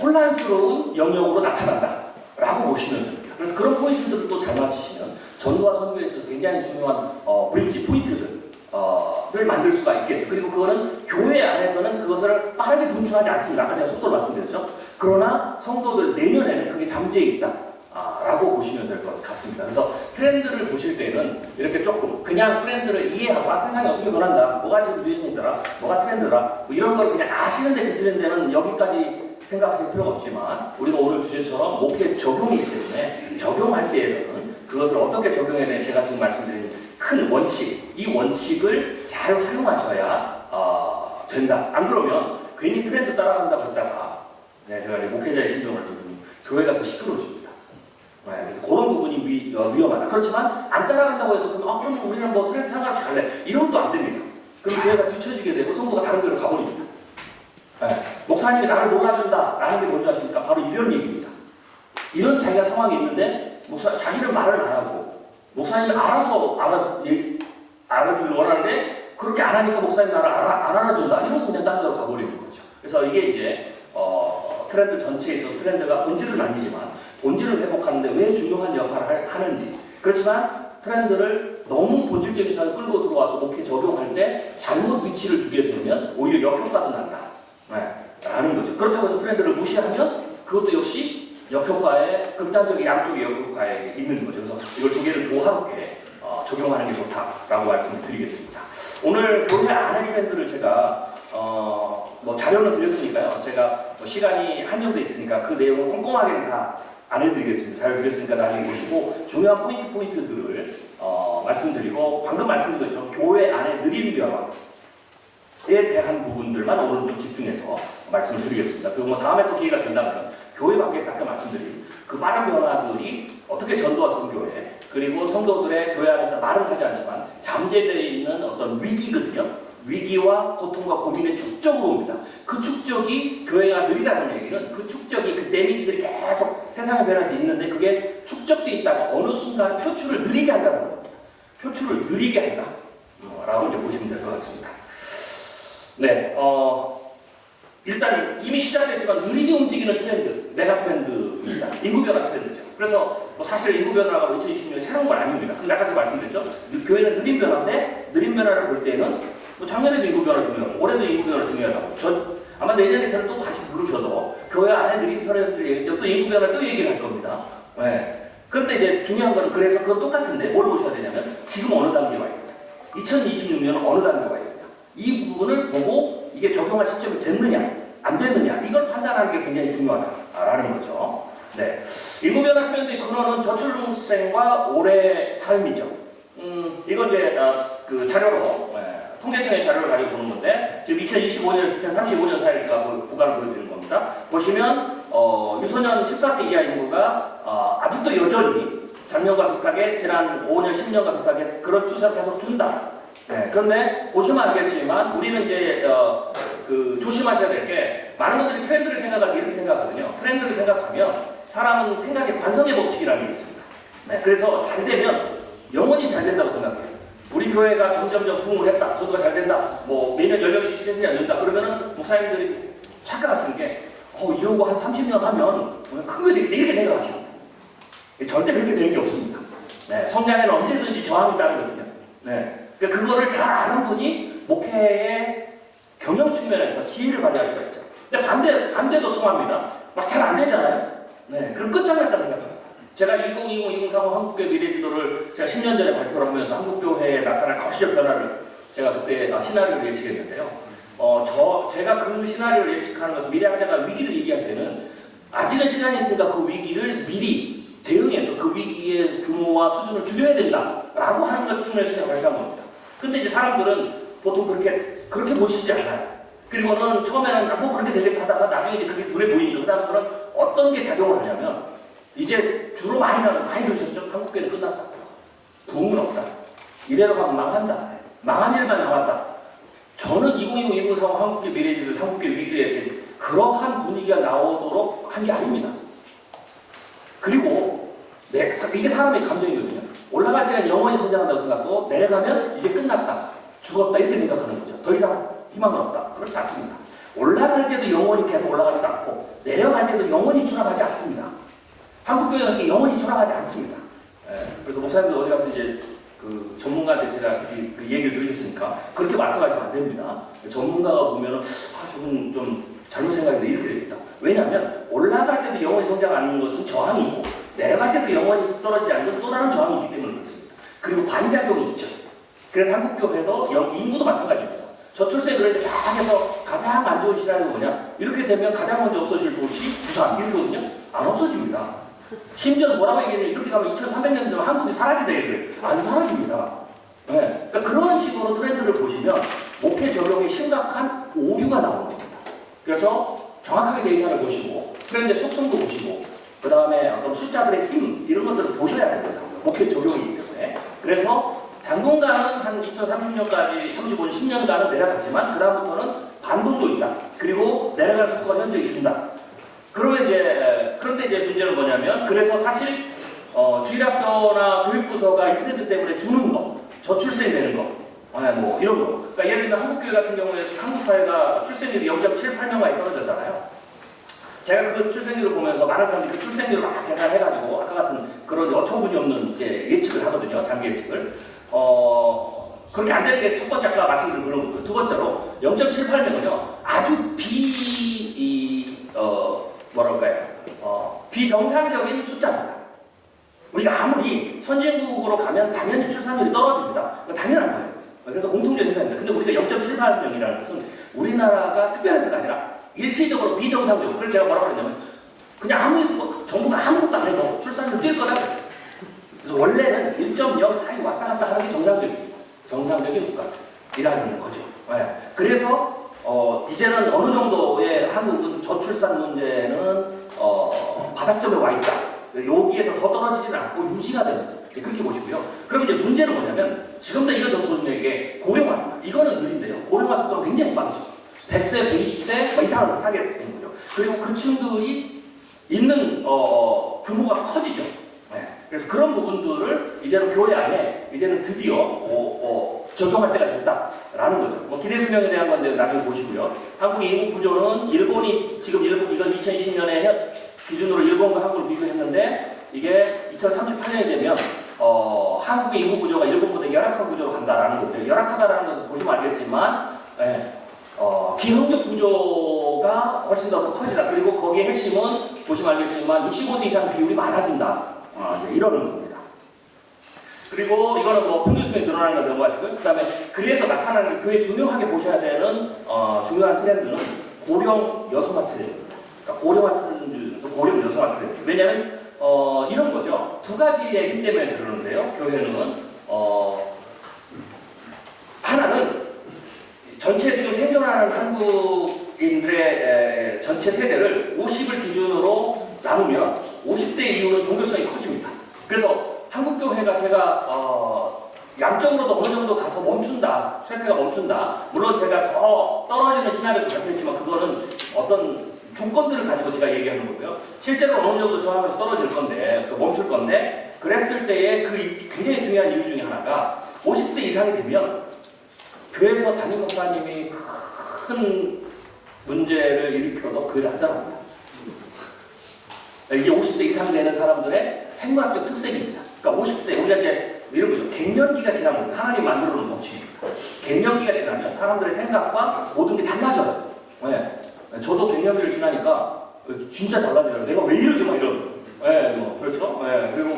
혼란스러운 영역으로 나타난다라고 보시면 됩니다. 그래서 그런 포인트들을 또 잘 맞추시면 전도와 선교에 있어서 굉장히 중요한 브릿지 포인트들을 만들 수가 있겠죠. 그리고 그거는 교회 안에서는 그것을 빠르게 분출하지 않습니다. 아까 제가 속도를 말씀드렸죠. 그러나 성도들 내년에는 그게 잠재해 있다. 라고 보시면 될 것 같습니다. 그래서 트렌드를 보실 때는 이렇게 조금 그냥 트렌드를 이해하고 세상이 어떻게 변한다, 뭐가 지금 유행이더라, 뭐가 트렌드라 뭐 이런 걸 그냥 아시는데 그치는 데는 여기까지 생각하실 필요가 없지만 우리가 오늘 주제처럼 목회 적용이기 때문에 적용할 때에는 그것을 어떻게 적용해야 되는지 제가 지금 말씀드린 큰 원칙, 이 원칙을 잘 활용하셔야 된다. 안 그러면 괜히 트렌드 따라간다고 했다가 제가 목회자의 심정을 들으니 교회가 더 시끄러워집니다. 그래서 그런 부분이 위험하다. 그렇지만 안 따라간다고 해서 그러면 우리는 뭐 트렌드 상관없이 갈래. 이러면 또 안 됩니다. 그럼 교회가 뒤처지게 되고 성도가 다른 교회로 가버립니다. 목사님이 나를 몰아준다 라는 게 뭔지 아십니까? 바로 이런 얘기입니다. 이런 자기가 상황이 있는데 자기는 말을 안 하고 목사님이 알아서 알아주길 원하는데 그렇게 안 하니까 목사님 나를 안 알아준다. 이러고 그냥 딴 데로 가버리는 거죠. 그래서 이게 이제 트렌드 전체에 있어서 트렌드가 본질은 아니지만 본질을 회복하는데 왜 중요한 역할을 하는지. 그렇지만 트렌드를 너무 본질적인 사람을 끌고 들어와서 목회 적용할 때 잘못 위치를 주게 되면 오히려 역효과도 난다. 라는 거죠. 그렇다고 해서 트렌드를 무시하면 그것도 역시 역효과에 극단적인 양쪽의 역효과에 있는 거죠. 그래서 이걸 두 개를 조화롭게 적용하는 게 좋다라고 말씀을 드리겠습니다. 오늘 교회 안의 트렌드를 제가 뭐 자료는 드렸으니까요. 제가 뭐 시간이 한정돼 있으니까 그 내용을 꼼꼼하게 다 안 해드리겠습니다. 잘 드렸으니까 나중에 보시고 중요한 포인트들을 말씀드리고 방금 말씀드린 것처럼 교회 안에 느린 변화에 대한 부분들만 오늘 좀 집중해서 말씀을 드리겠습니다. 그리고 뭐 다음에 또 기회가 된다면 교회 밖에서 아까 말씀드린 그 빠른 변화들이 어떻게 전도와 선교에 그리고 성도들의 교회 안에서 말은 하지 않지만 잠재되어 있는 어떤 위기거든요. 위기와 고통과 고민의 축적으로 옵니다. 그 축적이 교회가 느리다는 얘기는 그 축적이 그 데미지들이 계속 세상의 변화에서 있는데 그게 축적되어 있다가 어느 순간 표출을 느리게 한다는 겁니다. 표출을 느리게 한다. 라고 이제 보시면 될 것 같습니다. 네, 일단 이미 시작됐지만 느리게 움직이는 트렌드, 메가 트렌드입니다. 인구 변화 트렌드죠. 그래서 뭐 사실 인구 변화가 2020년에 새로운 건 아닙니다. 근데 아까 제가 말씀드렸죠. 교회는 느린 변화인데 느린 변화를 볼 때는 뭐 작년에도 인구 변화 중요하고 올해도 인구 변화 중요하다고. 아마 내년에 저를 또 다시 부르셔도 교회 안에 느린 트렌드를 얘기할 때 또 인구 변화 또 얘기를 할 겁니다. 그런데 이제 중요한 거는 그래서 그건 똑같은데 뭘 보셔야 되냐면 지금 어느 단계에 와 있느냐. 2026년은 어느 단계에 와 있느냐. 이 부분을 보고 이게 적용할 시점이 됐느냐 안 되느냐 이걸 판단하는 게 굉장히 중요하다라는 거죠. 네, 인구 변화 트렌드의 근원은 저출생과 오래 삶이죠. 이건 이제 그 자료로 통계청의 자료를 가지고 보는 건데 지금 2025년에서 2035년 사이를 제가 구간을 보여드리는 겁니다. 보시면 유소년 14세 이하 인구가 아직도 여전히 작년과 비슷하게 지난 5년, 10년과 비슷하게 그런 추세를 계속 준다. 네, 그런데 보시면 알겠지만 우리는 이제 그 조심하셔야 될 게 많은 분들이 트렌드를 생각할 때 이렇게 생각하거든요. 트렌드를 생각하면 사람은 생각의 관성의 법칙이라는 게 있습니다. 네, 그래서 잘 되면 영원히 잘 된다고 생각해요. 우리 교회가 점점점 부흥을 했다. 저도가 잘 된다. 뭐 매년 연령씩 시즌이 안 된다. 그러면은 목사님들이 착각 같은 게 이러고 한 30년 하면 큰 거 되겠다 이렇게 생각하시는 거예요. 절대 그렇게 되는 게 없습니다. 네, 성장에는 언제든지 저항이 따르거든요. 네, 그러니까 그거를 잘 아는 분이 목회의 경영 측면에서 지혜를 발휘할 수가 있죠. 근데 반대도 통합니다. 막 잘 안 되잖아요. 네, 그럼 끝장났다 생각합니다. 제가 2020-2030 한국교회 미래지도를 제가 10년 전에 발표를 하면서 한국교회에 나타날 거시적 변화를 제가 그때 시나리오를 예측했는데요. 제가 그 시나리오를 예측하는 것은 미래학자가 위기를 얘기할 때는 아직은 시간이 있으니까 그 위기를 미리 대응해서 그 위기의 규모와 수준을 줄여야 된다라고 하는 것 중에서 제가 발표한 겁니다. 근데 이제 사람들은 보통 그렇게 보시지 않아요. 그리고는 처음에는 뭐 그렇게 되겠어 하다가 나중에 이제 그게 눈에 보이니까 그다음부터는 어떤 게 작용을 하냐면 이제 주로 많이 들으셨죠? 한국교회는 끝났다. 도움은 없다. 이래로 가면 망한다. 망한 일만 남았다. 저는 2020-2030 한국교회 미래지도 한국교회 위기에 그러한 분위기가 나오도록 한 게 아닙니다. 그리고 이게 사람의 감정이거든요. 올라갈 때는 영원히 성장한다고 생각하고 내려가면 이제 끝났다. 죽었다 이렇게 생각하는 거죠. 더 이상 희망은 없다. 그렇지 않습니다. 올라갈 때도 영원히 계속 올라가지도 않고 내려갈 때도 영원히 추락하지 않습니다. 한국교회는 영원히 추락하지 않습니다. 그래서 목사님들 어디 가서 이제 그 전문가한테 제가 그 얘기를 들으셨으니까 그렇게 말씀하시면 안 됩니다. 전문가가 보면은 저분 좀 잘못 생각했는데 이렇게 되겠다. 왜냐하면 올라갈 때도 영원히 성장하는 것은 저항이 있고 내려갈 때도 영원히 떨어지지 않는 또 다른 저항이 있기 때문에 그렇습니다. 그리고 반작용이 있죠. 그래서 한국교회도 인구도 마찬가지입니다. 저출생 그럴 때 쫙 해서 가장 안 좋은 시나리오가 뭐냐? 이렇게 되면 가장 먼저 없어질 도시 부산 이렇거든요. 안 없어집니다. 심지어 뭐라고 얘기했냐면 이렇게 가면 2300년 되면 한국이 사라지다 얘기를 안 사라집니다. 네. 그러니까 그런 식으로 트렌드를 보시면 목회 적용에 심각한 오류가 나오는 겁니다. 그래서 정확하게 데이터를 보시고 트렌드의 속성도 보시고 그 다음에 어떤 숫자들의 힘 이런 것들을 보셔야 됩니다. 목회 적용이기 때문에. 그래서 당분간은 한 2030년까지 35년 10년간은 내려가지만 그 다음부터는 반동도 있다. 그리고 내려갈 속도가 현저히 준다. 그러면 그런데 이제 문제는 뭐냐면 그래서 사실 주일학교나 교육부서가 이 트렌드 때문에 주는 거, 저출생 되는 거, 뭐 이런 거. 그러니까 예를 들면 한국교회 같은 경우에 한국 사회가 출생률이 0.78명까지 떨어졌잖아요. 제가 그 출생률을 보면서 많은 사람들이 그 출생률을 막 계산해가지고 아까 같은 그런 어처구니 없는 이제 예측을 하거든요. 장기 예측을. 그렇게 안 되는 게 첫 번째 아까 말씀드린 그런 거고요. 두 번째로 0.78명은요 아주 비정상적인 숫자입니다. 우리가 아무리 선진국으로 가면 당연히 출산율이 떨어집니다. 당연한 거예요. 그래서 공통적 현상입니다. 근데 우리가 0.78명이라는 것은 우리나라가 특별해서가 아니라 일시적으로 비정상적으로. 그래서 제가 뭐라고 그랬냐면 그냥 정부가 아무것도 안 해도 출산율 뛸 거다 그랬어요. 그래서 원래는 1.0 사이 왔다 갔다 하는 게 정상적인 국가이라는 거죠. 네. 그래서 이제는 어느 정도의 한국은 저출산 문제는 바닥점에 와 있다. 여기에서 더 떨어지지는 않고 유지가 되는 그렇게 보시고요. 그럼 이제 문제는 뭐냐면 지금도 이거 더 도중에게 고령화입니다. 이거는 느린데요. 고령화 속도가 굉장히 빠르죠. 100세, 120세 이상을 사게 되는 거죠. 그리고 그 층들이 있는 규모가 커지죠. 네. 그래서 그런 부분들을 이제는 교회 안에 이제는 드디어 적용할 때가 됐다라는 거죠. 뭐 기대 수명에 대한 건데 나중에 보시고요. 한국 인구 구조는 일본이 지금 이건 2020년에 기준으로 일본과 한국을 비교했는데 이게 2038년이 되면 한국의 인구 구조가 일본보다 열악한 구조로 간다라는 거죠. 열악하다라는 것을 보시면 알겠지만 기형적 구조가 훨씬 더 커지다. 그리고 거기에 핵심은 보시면 알겠지만 65세 이상 비율이 많아진다. 이러는 겁니다. 그리고 이거는 뭐 평균 수명이 늘어나는 거 넘어가시고요. 그 다음에 그래서 나타나는 교회 중요하게 보셔야 되는 중요한 트렌드는 고령 여성한테 됩니다. 그러니까 고령한테 중에서 고령 여성한테 됩니다. 왜냐하면 이런 거죠. 두 가지의 힘 때문에 그러는데요. 교회는 하나는 전체 지금 생존하는 한국인들의 전체 세대를 50을 기준으로 나누면 50대 이후는 종교성이 커집니다. 그래서 한국교회가 제가 양적으로도 어느 정도 가서 멈춘다, 쇠퇴가 멈춘다. 물론 제가 더 떨어지는 시나리오도 발표했지만 그거는 어떤 조건들을 가지고 제가 얘기하는 거고요. 실제로 어느 정도 저하면서 떨어질 건데, 또 멈출 건데, 그랬을 때의 그 굉장히 중요한 이유 중에 하나가 50세 이상이 되면 교회에서 담임 목사님이 큰 문제를 일으켜도 교회를 안 따라합니다. 이게 50세 이상 되는 사람들의 생물학적 특색입니다. 그러니까 50세, 우리가 이제 이런 거죠. 갱년기가 지나면 하나님 만들어 놓은 법칙입니다. 갱년기가 지나면 사람들의 생각과 모든 게 달라져요. 네. 저도 갱년기를 지나니까 진짜 달라지더라고요. 내가 왜 이러지 막 이런. 네, 뭐 그렇죠. 네. 그리고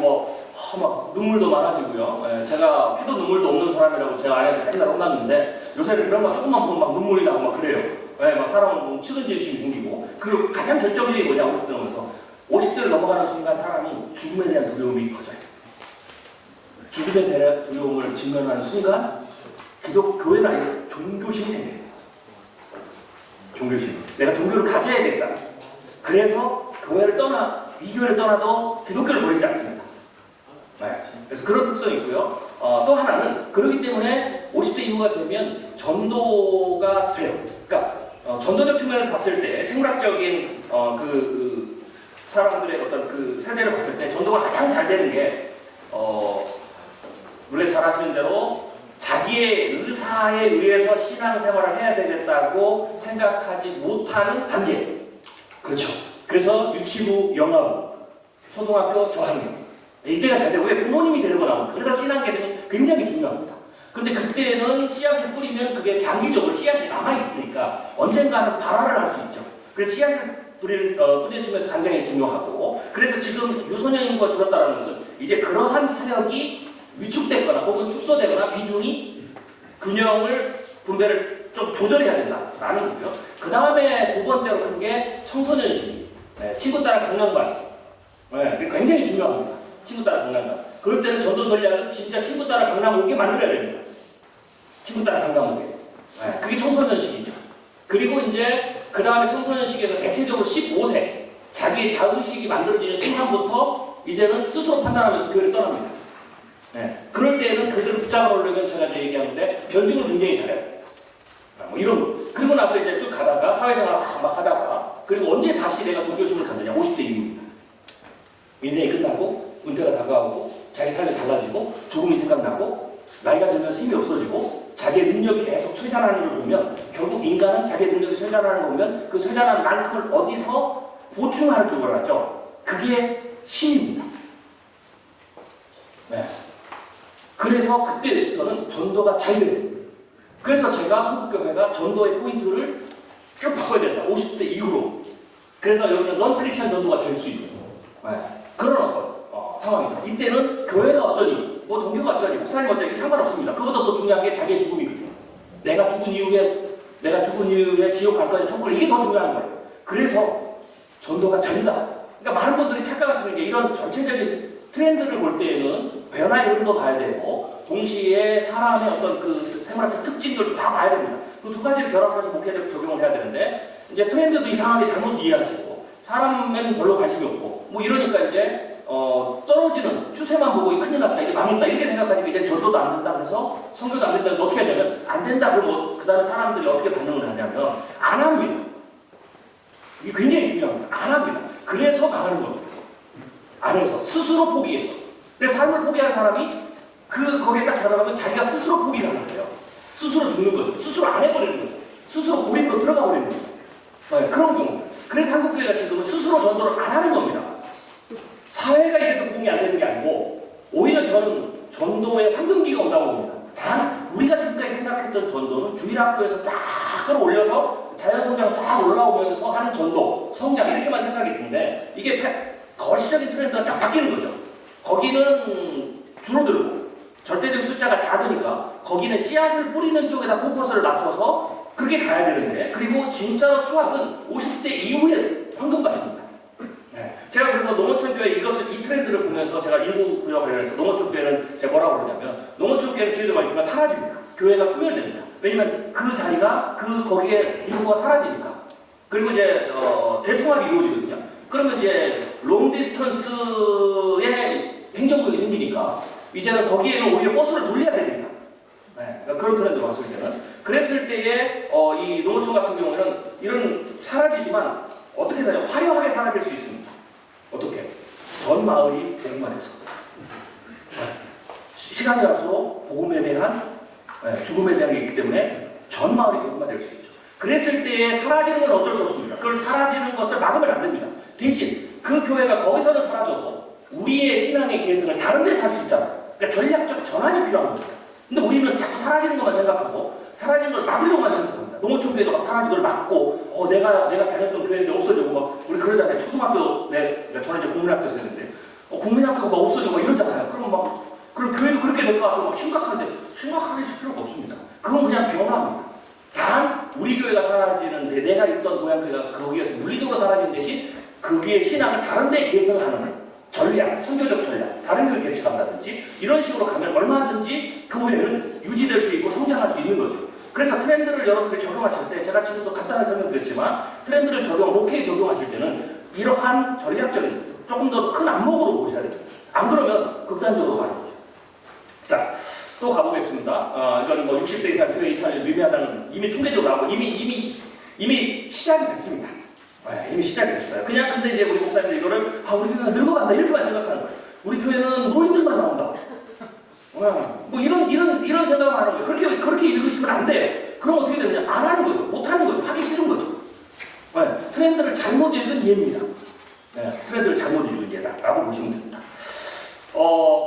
막 눈물도 많아지고요. 네. 제가 피도 눈물도 없는 사람이라고 제가 아내한테 맨날 혼났는데 요새는 드라마 조금만 보면 막 눈물이 나고 막 그래요. 네, 막 사람은 측은지심이 생기고. 그리고 가장 결정적인 게 뭐냐 50대 넘어서 50대를 넘어가는 순간 사람이 죽음에 대한 두려움이 커져요. 죽음에 대한 두려움을 직면하는 순간 교회는 아니고 종교심이 생겨요. 종교심. 내가 종교를 가져야겠다. 그래서 이 교회를 떠나도 기독교를 버리지 않습니다. 네. 그래서 그런 특성이 있고요. 또 하나는 그렇기 때문에 50세 이후가 되면 전도가 돼요. 그러니까 전도적 측면에서 봤을 때 생물학적인 사람들의 어떤 그 세대를 봤을 때 전도가 가장 잘 되는 게 원래 잘 아시는 대로 자기의 의사에 의해서 신앙생활을 해야 되겠다고 생각하지 못하는 단계. 그렇죠. 그래서 유치부, 영아부, 초등학교 저학년 이때가 잘 되고 왜 부모님이 데리고 나오니까. 그래서 신앙 개념이 굉장히 중요합니다. 근데 그때는 씨앗을 뿌리면 그게 장기적으로 씨앗이 남아있으니까 언젠가는 발화를 할 수 있죠. 그래서 씨앗을 뿌려주면서 굉장히 중요하고, 그래서 지금 유소년 인구가 줄었다는 것은 이제 그러한 세력이 위축됐거나 혹은 축소되거나 비중이 분배를 좀 조절해야 된다라는 거고요. 그 다음에 두 번째로 큰 게 청소년 시기. 네, 친구 따라 강남관. 네, 굉장히 중요합니다. 친구 따라 강남관. 그럴 때는 전도 전략은 진짜 친구 따라 강남 오게 만들어야 됩니다. 친구 따라 강남 오게. 네, 그게 청소년 시기죠. 그리고 이제 그 다음에 청소년 시기에서 대체적으로 15세 자기의 자의식이 만들어지는 순간부터 이제는 스스로 판단하면서 교회를 떠납니다. 네. 그럴 때는 그들을 붙잡아 놓으려면 제가 이제 얘기하는데 변증을 굉장히 잘해요. 뭐 이런 거. 그리고 나서 이제 쭉 가다가 사회생활 막 하다가 그리고 언제 다시 내가 종교심을 갖느냐 50대 이후입니다. 인생이 끝나고 은퇴가 다가오고 자기 삶이 달라지고 죽음이 생각나고 나이가 들면서 힘이 없어지고 자기의 능력이 계속 쇠잔하는 걸 보면 결국 인간은 자기의 능력이 쇠잔하는 걸 보면 그 쇠잔한 만큼을 어디서 보충할 줄 몰랐죠. 그게 신입니다. 네. 그래서 그때부터는 전도가 잘 돼요. 그래서 제가 한국교회가 전도의 포인트를 쭉 바꿔야 된다. 50대 이후로. 그래서 여기는 넌 크리스천 전도가 될 수 있는 그런 어떤 상황이죠. 이때는 교회가 어쩌니, 뭐 종교가 어쩌니, 목사님 어쩌니 상관없습니다. 그보다 더 중요한 게 자기의 죽음이거든요. 내가 죽은 이후에 지옥 갈 거냐 천국을, 이게 더 중요한 거예요. 그래서 전도가 된다. 그러니까 많은 분들이 착각하시는 게 이런 전체적인 트렌드를 볼 때에는 변화의 흐름도 봐야 되고 동시에 사람의 어떤 그 생활적 특징들도 다 봐야 됩니다. 그 두 가지를 결합해서 목회적 적용을 해야 되는데 이제 트렌드도 이상하게 잘못 이해하시고 사람에는 별로 관심이 없고 뭐 이러니까 이제 떨어지는 추세만 보고 큰일 났다, 이게 망했다 이렇게 생각하니까 이제 전도도 안 된다 그래서 선교도 안 된다 그래서 어떻게 해야 되면 안 된다 그러면 그 다음에 사람들이 어떻게 반응을 하냐면 안 합니다. 이게 굉장히 중요합니다. 안 합니다. 그래서 망하는 겁니다. 안 해서 스스로 포기해서. 근데 삶을 포기하는 사람이 거기에 딱 들어가면 자기가 스스로 포기하는 거예요. 스스로 죽는 거죠. 스스로 안 해버리는 거죠. 스스로 고립으로 들어가 버리는 거죠. 네, 그런 경우. 그래서 한국교회가 지금은 스스로 전도를 안 하는 겁니다. 사회가 이래서 부흥이 안 되는 게 아니고 오히려 저는 전도의 황금기가 온다고 봅니다. 단 우리가 지금까지 생각했던 전도는 주일학교에서 쫙 끌어올려서 자연성장 쫙 올라오면서 하는 전도, 성장 이렇게만 생각했는데 이게 거시적인 트렌드가 쫙 바뀌는 거죠. 거기는 줄어들고 절대적 숫자가 작으니까 거기는 씨앗을 뿌리는 쪽에다 포커스를 맞춰서 그렇게 가야 되는데, 그리고 진짜로 수학은 50대 이후에 황금밭입니다. 네. 제가 그래서 농어촌교회 이 트렌드를 보면서 제가 일부 구역 관련해서 농어촌교회는 제가 뭐라고 그러냐면, 농어촌교회는 주의도 많이 주면 사라집니다. 교회가 소멸됩니다. 왜냐면 그 자리가 거기에 인구가 사라지니까. 그리고 이제 대통합이 이루어지거든요. 그러면 이제 롱 디스턴스의 행정구역이 생기니까 이제는 거기에는 오히려 버스를 돌려야 됩니다. 네, 그러니까 그런 트렌드 봤을 때는. 그랬을 때에 이 농어촌 같은 경우는 이런 사라지지만 어떻게 되냐, 화려하게 사라질 수 있습니다. 어떻게? 전 마을이 대응만해서 시간이 갈수록 복음에 대한 죽음에 대한 게 있기 때문에 전 마을이 복음화될 수 있죠. 그랬을 때에 사라지는 건 어쩔 수 없습니다. 그걸 사라지는 것을 막으면 안 됩니다. 대신 그 교회가 거기서는 사라져도 우리의 신앙의 계승을 다른 데서 할 수 있잖아요. 그러니까 전략적 전환이 필요한 겁니다. 근데 우리는 자꾸 사라지는 것만 생각하고 사라지는 걸 막으려고만 생각합니다. 농어촌 교회가 막 사라지는 걸 막고 내가 다녔던 교회인데 없어지고 막 우리 그러잖아요. 초등학교 저는 이제 국민학교에서 했는데 국민학교가 막 없어지고 막 이러잖아요. 그럼 교회도 그렇게 될 것 같고 막 심각하게 하실 필요가 없습니다. 그건 그냥 변화입니다. 단 우리 교회가 사라지는데 내가 있던 고향교회가 거기에서 물리적으로 사라지는 대신 거기에 신앙을 다른 데 계승하는 전략, 선교적 전략, 다른 교회 개척한다든지 이런 식으로 가면 얼마든지 교회는 유지될 수 있고 성장할 수 있는 거죠. 그래서 트렌드를 여러분들이 적용하실 때, 제가 지금도 간단하게 설명드렸지만 트렌드를 목회에 적용하실 때는 이러한 전략적인 조금 더 큰 안목으로 보셔야 됩니다. 안 그러면 극단적으로 가는 거죠. 자, 또 가보겠습니다. 이건 뭐 60세 이상 교회 이탈이 미미하다는 이미 통계적으로 나오고 이미 시작이 됐습니다. 이미 시작이 됐어요. 근데 이제 우리 목사님들 이거를 우리 교회가 늙어간다 이렇게만 생각하는 거예요. 우리 교회는 노인들만 나온다. 뭐 이런 생각을 하는 거예요. 그렇게 읽으시면 안 돼요. 그럼 어떻게 되느냐? 안 하는 거죠. 못 하는 거죠. 하기 싫은 거죠. 트렌드를 잘못 읽은 예입니다. 트렌드를 잘못 읽은 예다라고 보시면 됩니다.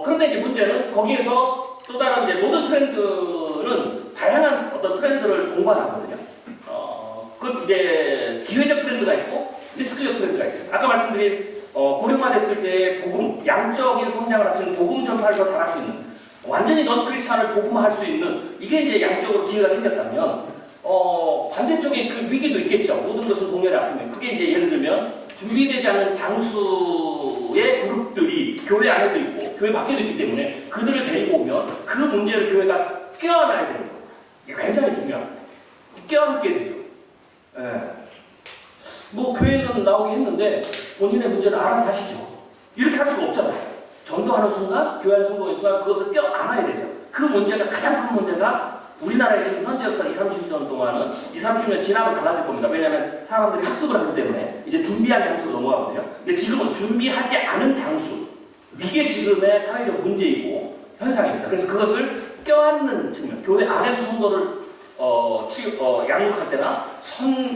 그런데 이제 문제는 거기에서 또 다른 이제 모든 트렌드는 다양한 어떤 트렌드를 동반하거든요. 그 이제 기회적 트렌드가 있고 리스크적 트렌드가 있어요. 아까 말씀드린 고령화됐을 때 복음, 양적인 성장을 할 수 있는 복음 전파를 더 잘할 수 있는, 완전히 넌 크리스찬을 복음화할 수 있는, 이게 이제 양적으로 기회가 생겼다면 반대쪽에 그 위기도 있겠죠. 모든 것은 공연의 아픔이에요. 그게 이제 예를 들면 준비되지 않은 장수의 그룹들이 교회 안에도 있고 교회 밖에도 있기 때문에 그들을 데리고 오면 그 문제를 교회가 껴안아야 되는 거예요. 이게 굉장히 중요합니다. 껴안게 되죠. 뭐 교회는 나오게 했는데 본인의 문제를 알아서 하시죠. 이렇게 할 수가 없잖아요. 전도하는 순간, 교회하는 순간 그것을 껴안아야 되죠. 그 문제가, 가장 큰 문제가 우리나라의 지금 현재 역사 20-30년 동안은 20-30년 지나면 달라질 겁니다. 왜냐하면 사람들이 학습을 하기 때문에 이제 준비한 장수로 넘어가거든요. 근데 지금은 준비하지 않은 장수, 이게 지금의 사회적 문제이고 현상입니다. 그래서 그것을 껴안는 측면, 교회 안에서 성도를 양육할 때나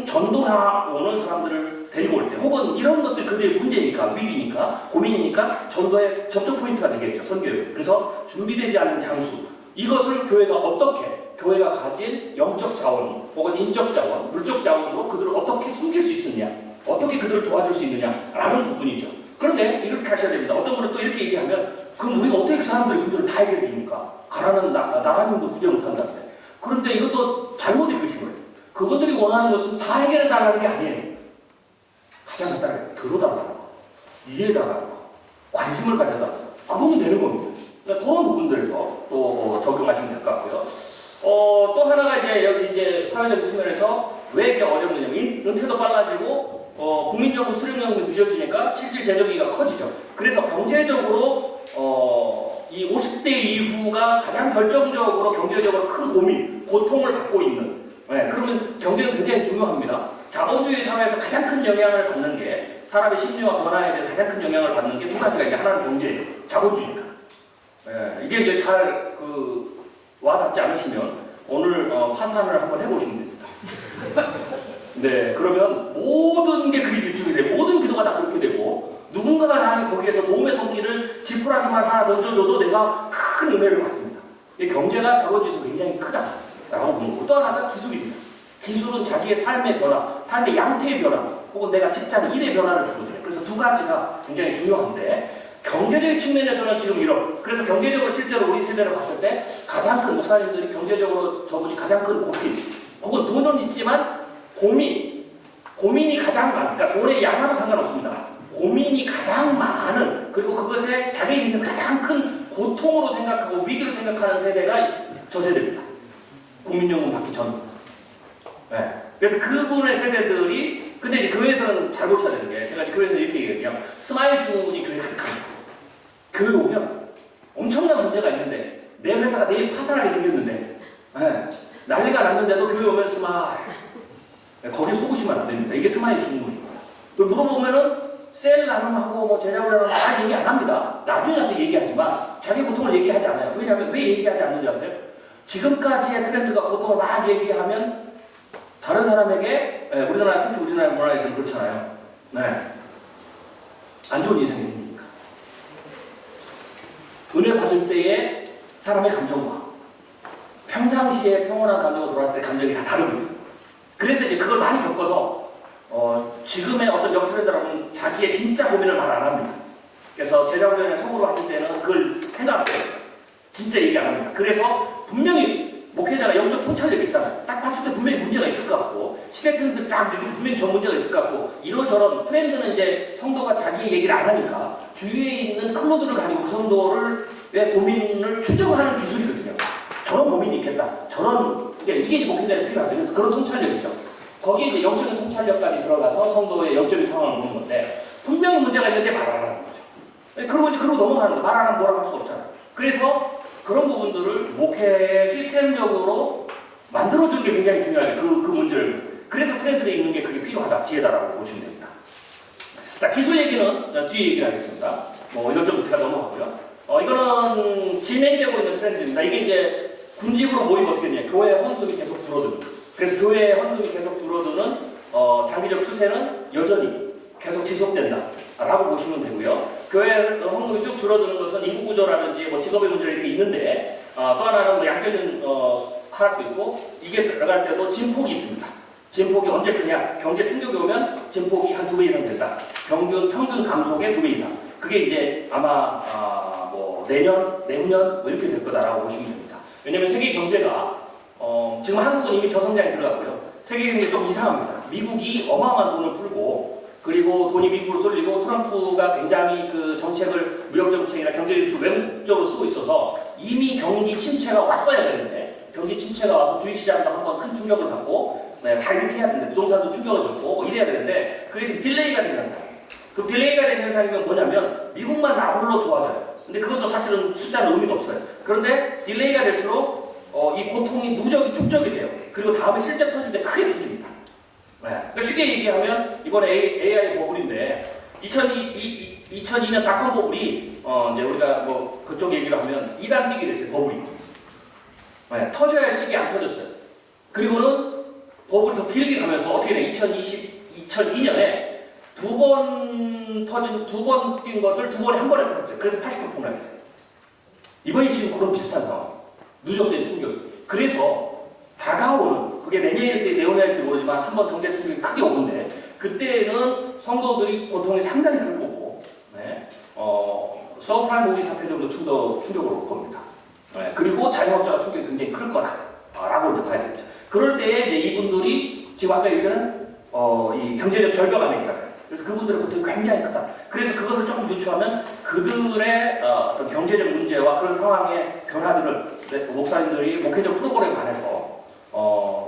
전도하오는 사람들을 데리고 올 때, 혹은 이런 것들 그들의 문제니까, 위기니까, 고민이니까 전도의 접촉 포인트가 되겠죠, 선교육. 그래서 준비되지 않은 장수, 이것을 교회가 어떻게, 교회가 가진 영적 자원, 혹은 인적 자원, 물적 자원으로 그들을 어떻게 숨길 수 있느냐, 어떻게 그들을 도와줄 수 있느냐라는 부분이죠. 그런데 이렇게 하셔야 됩니다. 어떤 분은 또 이렇게 얘기하면, 그럼 우리가 어떻게 그 사람들의 문제를 다 해결해 줍니까? 가라는 나라님도 구제 못한다는데. 그런데 이것도 잘못 읽으신 거예요. 그분들이 원하는 것은 다 해결해 달라는 게 아니에요. 가장 간단하게 들어달라는 거, 이해해달라는 거, 관심을 가져달라는 거, 그거면 되는 겁니다. 그러니까 그런 부분들에서 또 적용하시면 될 것 같고요. 또 하나가 이제 여기 이제 사회적 측면에서 왜 이렇게 어렵느냐면 은퇴도 빨라지고 국민연금 수령연금이 늦어지니까 실질 재정기가 커지죠. 그래서 경제적으로 이 50대 이후가 가장 결정적으로 경제적으로 큰 고민, 고통을 받고 있는, 그러면 경제는 굉장히 중요합니다. 자본주의 사회에서 가장 큰 영향을 받는 게, 사람의 심리와 변화에 대해서 가장 큰 영향을 받는 게 두 가지가 있는데, 하나는 경제예요. 자본주의니까. 이게 이제 잘 와닿지 않으시면 오늘 파산을 한번 해보시면 됩니다. 네, 그러면 모든 게 그리 집중이 되고 모든 기도가 다 그렇게 되고 누군가가 나에게 거기에서 도움의 손길을 지푸라기만 하나 던져줘도 내가 큰 은혜를 받습니다. 경제가 자본주의에서 굉장히 크다라고 보는 거고, 또 하나가 기술입니다. 기술은 자기의 삶의 변화, 삶의 양태의 변화, 혹은 내가 직장 일의 변화를 주거든요. 그래서 두 가지가 굉장히 중요한데, 경제적인 측면에서는 지금 이런, 그래서 경제적으로 실제로 우리 세대를 봤을 때 가장 큰, 목사님들이 경제적으로 저분이 가장 큰 고민, 혹은 돈은 있지만 고민이 가장 많은, 그러니까 돈의 양하고 상관없습니다. 고민이 가장 많은, 그리고 그것에 자기 인생에서 가장 큰 고통으로 생각하고 위기로 생각하는 세대가 저 세대입니다. 국민연금 받기 전. 네. 그래서 그분의 세대들이, 근데 이제 교회에서는 잘 보셔야 되는 게, 제가 이제 교회에서 이렇게 얘기해요. 스마일 주문이 교회 가득합니다. 교회 오면 엄청난 문제가 있는데, 내 회사가 내일 파산하게 생겼는데, 네. 난리가 났는데도 교회 오면 스마일. 네. 거기에 속으시면 안 됩니다. 이게 스마일 주문입니다. 그걸 물어보면은 셀 나눔하고 뭐 제자훈련하고 다 얘기 안 합니다. 나중에 와서 얘기하지만 자기 고통을 얘기하지 않아요. 왜냐하면 왜 얘기하지 않는지 아세요? 지금까지의 트렌드가 고통을 막 얘기하면 다른 사람에게, 우리나라, 특히 우리나라 문화에서는 그렇잖아요. 네. 안 좋은 인생이 생깁니까? 은혜 받을 때의 사람의 감정과 평상시에 평온한 감정으로 돌아왔을 때 감정이 다 다릅니다. 그래서 이제 그걸 많이 겪어서 지금의 어떤 역트렌드라고는 자기의 진짜 고민을 말 안 합니다. 그래서 제자훈련에 속으로 하실 때는 그걸 생각해요. 진짜 얘기 안 합니다. 그래서 분명히 목회자가 영적 통찰력이 있잖아요. 딱 봤을 때 분명히 문제가 있을 것 같고, 시대 트렌드 딱 읽으면 분명히 저 문제가 있을 것 같고, 이런저런 트렌드는 이제 성도가 자기 얘기를 안 하니까 주위에 있는 클로드를 가지고 그 성도의 고민을 추정하는 기술이거든요. 저런 고민이 있겠다. 저런, 이게 이제 목회자에 필요하죠. 그런 통찰력이죠. 거기에 이제 영적인 통찰력까지 들어가서 성도의 영적인 상황을 보는 건데, 분명히 문제가 있는데 말 안 하는 거죠. 그러고 이제 그러고 넘어가는 거. 말 안 하면 뭐라고 할 수 없잖아요. 그래서 그런 부분들을 목회 시스템적으로 만들어주는 게 굉장히 중요해요. 그 문제를. 그래서 트렌드에 있는 게 그게 필요하다. 지혜다라고 보시면 됩니다. 자, 기술 얘기는 뒤에 얘기하겠습니다. 뭐 이건 좀 제가 넘어가고요. 이거는 진행되고 있는 트렌드입니다. 이게 이제 군집으로 모이면 어떻게 되냐. 교회 헌금이 계속 줄어듭니다. 그래서 교회 헌금이 계속 줄어드는 장기적 추세는 여전히 계속 지속된다라고 보시면 되고요. 교회 헌금이 쭉 줄어드는 것은 인구 구조라든지 뭐 직업의 문제가 이렇게 있는데, 또 하나는 뭐 양적인 하락도 있고, 이게 들어갈 때도 진폭이 있습니다. 진폭이 언제 크냐? 경제 충격이 오면 진폭이 한 2배 이상 된다. 평균 감속의 2배 이상. 그게 이제 아마 뭐 내년, 내후년 뭐 이렇게 될 거다라고 보시면 됩니다. 왜냐면 세계 경제가 지금 한국은 이미 저성장에 들어갔고요. 세계 경제 좀 이상합니다. 미국이 어마어마한 돈을 풀고, 그리고 돈이 미국으로 쏠리고, 트럼프가 굉장히 그 정책을, 무역 정책이나 경제 정책을 외국적으로 쓰고 있어서 이미 경기 침체가 왔어야 되는데, 경기 침체가 와서 주식시장도 한번 큰 충격을 받고, 네, 다 이렇게 해야 되는데, 부동산도 충격을 받고 뭐 이래야 되는데, 그게 지금 딜레이가 되는 현상이에요. 그 딜레이가 되는 현상이면 뭐냐면 미국만 나홀로 좋아져요. 근데 그것도 사실은 숫자는 의미가 없어요. 그런데 딜레이가 될수록 이 고통이 누적이 축적이 돼요. 그리고 다음에 실제 터질 때 크게 터집니다. 네. 그러니까 쉽게 얘기하면 이번에 AI 버블인데 2002년 닷컴 버블이 이제 우리가 뭐 그쪽 얘기를 하면 2단 뛰게 됐어요. 버블이. 네. 터져야 할 시기에 안 터졌어요. 그리고는 버블이 더 길게 가면서 어떻게 돼? 2002년에 두 번 뛴 것을 두 번에 한 번에 터졌어요. 그래서 80% 폭락했어요. 이번이 지금 그런 비슷한 상황. 누적된 충격. 그래서 다가오는, 그게 내년일 때 내오날지 모르지만 한번 경제 충격이 크게 오는데, 그때는 성도들이 고통이 상당히 클 거고, 네. 서브프라임 모기 사태 정도 충격으로 올 겁니다. 네. 그리고 자영업자가 충격이 굉장히 클 거다라고 이제 봐야 되겠죠. 그럴 때에 이제 이분들이 지금 아까 얘기한 이 경제적 절벽 안에 있잖아요. 그래서 그분들의 고통이 굉장히 크다. 그래서 그것을 조금 유추하면 그들의 어떤 경제적 문제와 그런 상황의 변화들을 목사님들이 목회적 프로그램 안에서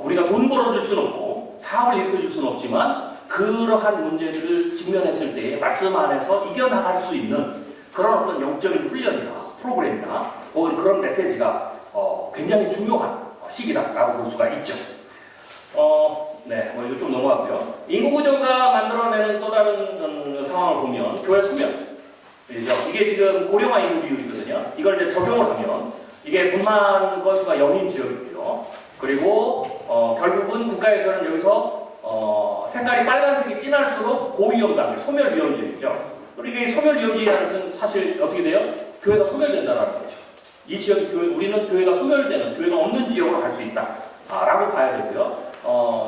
우리가 돈 벌어줄 수는 없고 사업을 일으켜줄 수는 없지만 그러한 문제들을 직면했을 때 말씀 안에서 이겨나갈 수 있는 그런 어떤 영적인 훈련이나 프로그램이나 혹은 그런 메시지가 굉장히 중요한 시기다라고 볼 수가 있죠. 네, 뭐 이거 좀 넘어갔고요. 인구 구조가 만들어내는 또 다른 상황을 보면 교회 소멸. 이게 지금 고령화 인구 비율이거든요. 이걸 이제 적용을 하면 이게 분만 건수가 0인 지역이고요. 그리고 결국은 국가에서는 여기서 색깔이 빨간색이 진할수록 고위험 단계, 소멸 위험 지역이죠. 그리고 이게 소멸 위험 지역이라는 것은 사실 어떻게 돼요? 교회가 소멸된다는 거죠. 이 지역이 우리는 교회가 소멸되는, 교회가 없는 지역으로 갈 수 있다라고 봐야 되고요.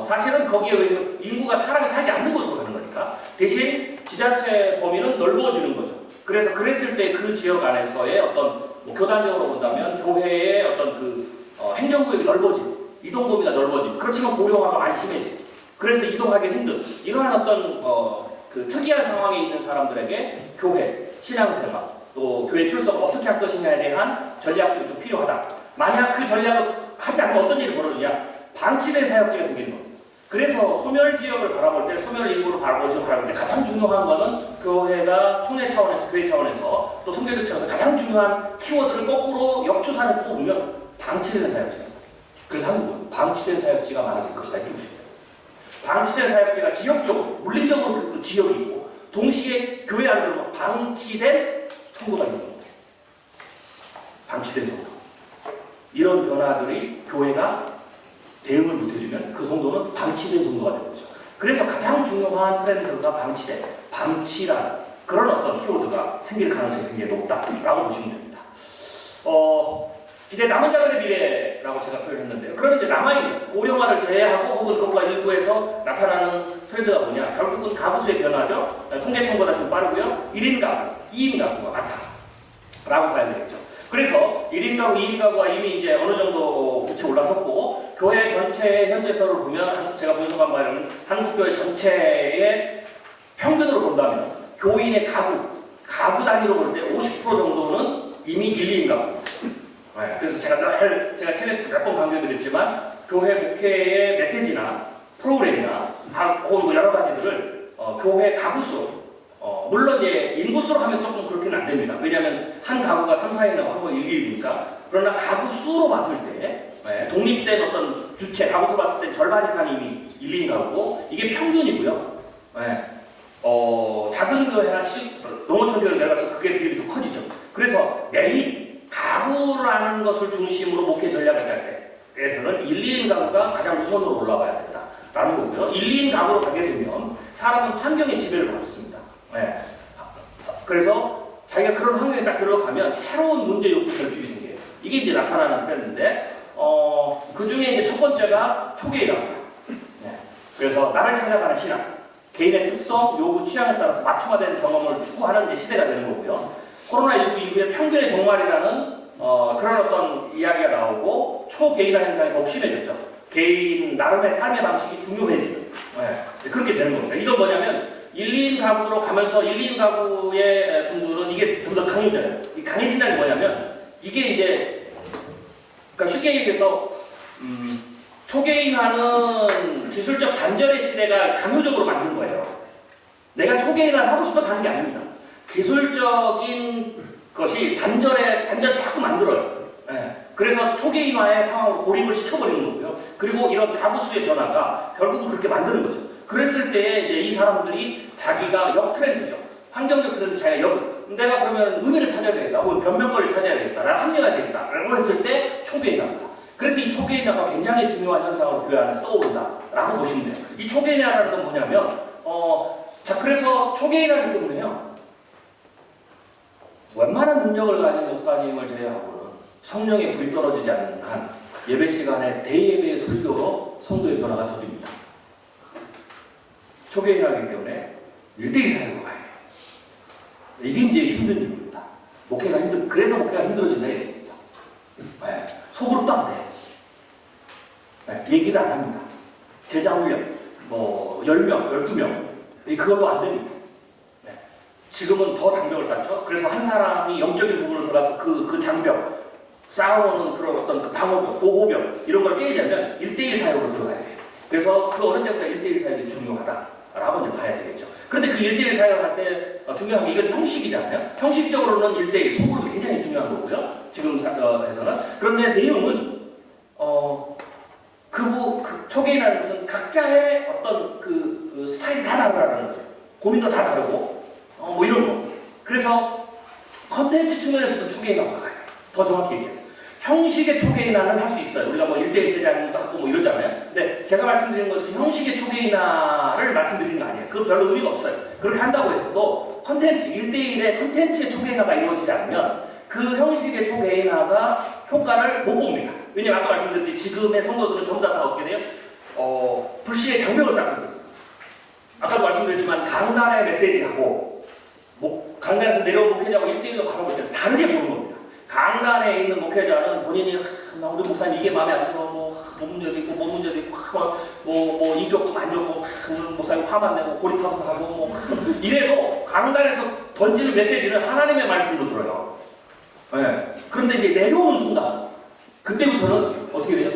사실은 거기에 인구가 사람이 살지 않는 곳으로 가는 거니까 대신 지자체 범위는 넓어지는 거죠. 그래서 그랬을 때 그 지역 안에서의 어떤 뭐 교단적으로 본다면 교회의 어떤 그 행정구역이 넓어지고 이동 범위가 넓어지고 그렇지만 고령화가 많이 심해지고 그래서 이동하기 힘든 이러한 어떤 그 특이한 상황에 있는 사람들에게 교회, 신앙생활, 또 교회 출석 어떻게 할 것이냐에 대한 전략도 좀 필요하다. 만약 그 전략을 하지 않으면 어떤 일이 벌어지냐? 방치된 사역지가 생기는 겁니다. 그래서 소멸 지역을 바라볼 때, 소멸 인구를 바라볼 때 가장 중요한 거는 교회가 총회 차원에서, 교회 차원에서 또 선교적 차원에서 가장 중요한 키워드를 거꾸로 역추산에 뽑으면 방치된 사역지입니다. 그래서 한국은 방치된 사역지가 많아질 것이다 이렇게 보시면 돼요. 방치된 사역지가 지역적으로, 물리적으로 그 지역이 있고 동시에 교회 안에 들어가 방치된 성도가 있는 겁니다. 방치된 성도. 이런 변화들이 교회가 대응을 못해주면 그 성도는 방치된 성도가 되는 거죠. 그래서 가장 중요한 트렌드가 방치된, 방치라는 그런 어떤 키워드가 생길 가능성이 굉장히 높다라고 보시면 됩니다. 이제 남은 자들의 미래라고 제가 표현했는데요. 그러면 이제 남아있는 고령화를 제외하고 혹은 그것과 일부에서 나타나는 트렌드가 뭐냐? 결국은 가구수의 변화죠. 통계청보다 좀 빠르고요. 1인 가구, 2인 가구가 많다라고 봐야 되겠죠. 그래서 1인 가구, 2인 가구가 이미 이제 어느 정도 끝이 올라섰고 교회 전체의 현재서를 보면 제가 분석한 바에는 한국교회 전체의 평균으로 본다면 교인의 가구 단위로 볼 때 50% 정도는 이미 1, 2인 가구. 네, 그래서 제가 책에서 몇 번 강조드렸지만 교회 목회의 메시지나 프로그램이나 혹은 뭐 여러 가지들을 교회 가구수로 물론 이제 인구수로 하면 조금 그렇게는 안 됩니다. 왜냐하면 한 가구가 3, 4인이라고 하고 1일이니까 그러나 가구수로 봤을 때 독립된 어떤 주체 가구수 봤을 때 절반 이상이 이미 1, 2인 가구고 이게 평균이고요. 작은 교회나 농어촌 교회를 내려가서 그게 비율이 더 커지죠. 그래서 매일 가구라는 것을 중심으로 목회 전략을 짤 때에서는 1, 2인 가구가 가장 우선으로 올라가야 된다라는 거고요. 1, 2인 가구로 가게 되면 사람은 환경의 지배를 받습니다. 그래서 자기가 그런 환경에 딱 들어가면 새로운 문제 욕구 결핍이 생겨요. 이게 이제 나타나는 트렌드인데 그 중에 이제 첫 번째가 초계이랍니다. 그래서 나를 찾아가는 신앙, 개인의 특성, 요구, 취향에 따라서 맞춤화된 경험을 추구하는 이제 시대가 되는 거고요. 코로나19 이후에 평균의 종말이라는 그런 어떤 이야기가 나오고 초개인화 현상이 더욱 심해졌죠. 개인 나름의 삶의 방식이 중요해지는 그렇게 되는 겁니다. 이건 뭐냐면 1, 2인 가구로 가면서 1, 2인 가구의 분들은 이게 좀 더 강해져요. 이 강해진다는 게 뭐냐면 이게 이제 그러니까 쉽게 얘기해서 초개인화는 기술적 단절의 시대가 강요적으로 만든 거예요. 내가 초개인화를 하고 싶어서 하는 게 아닙니다. 기술적인 것이 단절을 자꾸 만들어요. 그래서 초개인화의 상황으로 고립을 시켜버리는 거고요. 그리고 이런 가구수의 변화가 결국은 그렇게 만드는 거죠. 그랬을 때 이제 이 사람들이 자기가 역트렌드죠. 환경적 트렌드 자기가 내가 그러면 의미를 찾아야 되겠다. 혹은 변명거리를 찾아야 되겠다. 나를 합리화해야 되겠다. 라고 했을 때 초개인화입니다. 그래서 이 초개인화가 굉장히 중요한 현상으로 교회 안에서 떠오른다라고 보시면 돼요. 이 초개인화라는 건 뭐냐면 그래서 초개인화이기 때문에요. 웬만한 능력을 가진 목사님을 제외하고는 성령의 불이 떨어지지 않는 한 예배 시간에 대예배의 설교로 성도의 변화가 더딥니다. 초개인화이기 때문에 1대1 사역으로 가야 해요. 이게 이제 힘든 일입니다. 그래서 목회가 힘들어진다 이겁니다. 속으로 딱 얘기를 안 합니다. 제자 훈련, 10명, 12명 그걸로 안 됩니다. 지금은 더 장벽을 쌓죠. 그래서 한 사람이 영적인 부분으로 들어가서 그 장벽, 싸우는 그런 어떤 그 방어벽, 보호벽 이런 걸 깨려면 1대1 사역으로 들어가야 돼요. 그래서 그 어느 때부터 1대1 사역이 중요하다라고 이제 봐야 되겠죠. 그런데 그 1대1 사역을 할 때 중요한 게 이건 형식이잖아요. 형식적으로는 1대1, 소그룹이 굉장히 중요한 거고요. 지금 에서는. 그런데 내용은 초계인이라는 것은 각자의 어떤 그 스타일이 다 다르다는 거죠. 고민도 다 다르고 이런 거. 그래서 컨텐츠 측면에서도 초계인화가 가요. 더 정확히 얘기해요. 형식의 초계인화는 할 수 있어요. 우리가 1대1 제자님도 하고 이러잖아요. 근데 제가 말씀드린 것은 형식의 초계인화를 말씀드리는 거 아니에요. 그건 별로 의미가 없어요. 그렇게 한다고 해서도 컨텐츠, 1대1의 컨텐츠의 초계인화가 이루어지지 않으면 그 형식의 초계인화가 효과를 못 봅니다. 왜냐면 아까 말씀드렸듯이 지금의 성도들은 전부 다 어떻게 돼요? 불씨의 장벽을 쌓거든요. 아까도 말씀드렸지만 강단의 메시지하고 강단에서 내려온 목회자하고 1대1로 바라볼 때 다르게 보는 겁니다. 강단에 있는 목회자는 본인이 나 우리 목사님 이게 마음에 안 들어, 뭐 문제도 있고, 뭐 문제도 있고, 뭐 인격도 안 좋고, 우리 목사님 화만 내고 고리타분하고, 뭐 이래도 강단에서 던지는 메시지는 하나님의 말씀으로 들어요. 네. 그런데 이제 내려오는 순간, 그때부터는 어떻게 돼요?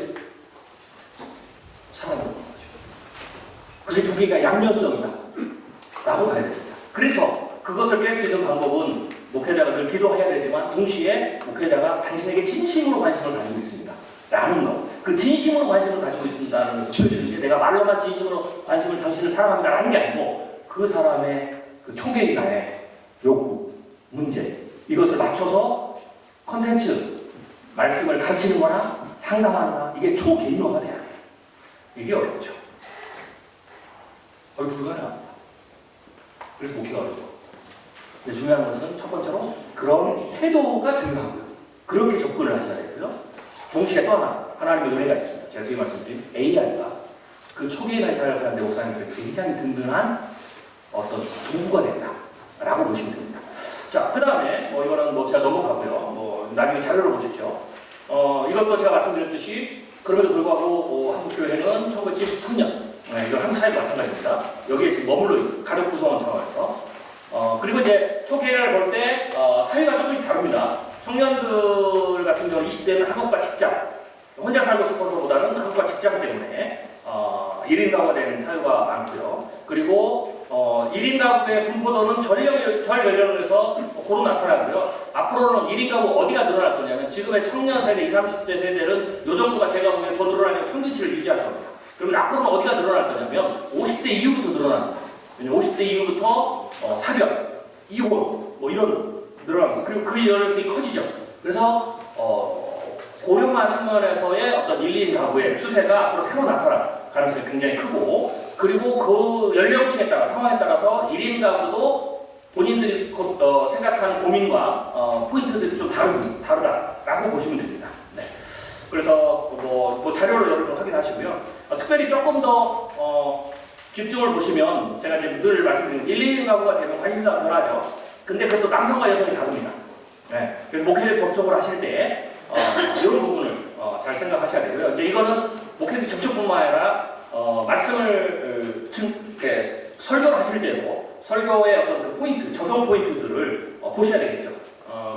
사라지는 거죠. 그게 두 개가 양면성이다 라고 봐야 됩니다. 그래서 그것을 깰 수 있는 방법은 목회자가 늘 기도해야 되지만 동시에 목회자가 당신에게 진심으로 관심을 가지고 있습니다 라는 것. 그 진심으로 관심을 가지고 있습니다라는 것을 표현해주세요. 내가 말로만 진심으로 관심을 당신을 사랑합니다 라는 게 아니고 그 사람의 그 초계인간의 욕구, 문제 이것을 맞춰서 컨텐츠, 말씀을 가르치는 거나 상담하는 거나 이게 초개인화가 돼야 돼요. 이게 어렵죠. 거의 불가능합니다. 그래서 목회가 어렵죠. 근데 중요한 것은 첫 번째로 그런 태도가 중요하고요. 그렇게 접근을 하셔야 되고요. 동시에 또 하나님의 은혜가 있습니다. 제가 뒤에 말씀드린 AI가 그 초기인의 생활을 하는데 목사님들이 굉장히 든든한 어떤 도구가 된다라고 보시면 됩니다. 자, 그 다음에 이거는 제가 넘어가고요. 나중에 자료를 보십시오. 이것도 제가 말씀드렸듯이 그럼에도 불구하고 한국교회는 1973년 이건 한국 사회도 마찬가지입니다. 여기에 지금 머물러 있는 가족 구성원 차원에서 그리고 이제 초기를 볼 때 사회가 조금씩 다릅니다. 청년들 같은 경우는 20대는 학업과 직장, 혼자 살고 싶어서보다는 학업과 직장 때문에 1인 가구가 되는 사유가 많고요. 그리고 1인 가구의 분포도는 전 연령에서 고루 나타나고요. 앞으로는 1인 가구 어디가 늘어날 거냐면 지금의 청년 세대, 20, 30대 세대는 이 정도가 제가 보기엔 더 늘어나면 평균치를 유지할 겁니다. 그러면 앞으로는 어디가 늘어날 거냐면 50대 이후부터 늘어납니다. 50대 이후부터 사별, 이혼 뭐 이런 늘어나면서 그리고 그 연령층이 커지죠. 그래서 고령화 측면에서의 어떤 1, 2인 가구의 추세가 앞으로 새로 나타날 가능성이 굉장히 크고 그리고 그 연령층에 따라 상황에 따라서 1인 가구도 본인들이 생각하는 고민과 포인트들이 좀 다르다라고 보시면 됩니다. 네. 그래서 자료를 여러분 확인하시고요. 특별히 조금 더 집중을 보시면 제가 이제 늘 말씀드린 1, 2인 가구가 되면 관심사가 변하죠. 근데 그것도 남성과 여성이 다릅니다. 네. 그래서 목회자 접촉을 하실 때 이런 부분을 잘 생각하셔야 되고요. 이제 이거는 목회자 접촉뿐만 아니라 말씀을 설교를 하실 때도 설교의 어떤 그 포인트, 적용 포인트들을 보셔야 되겠죠.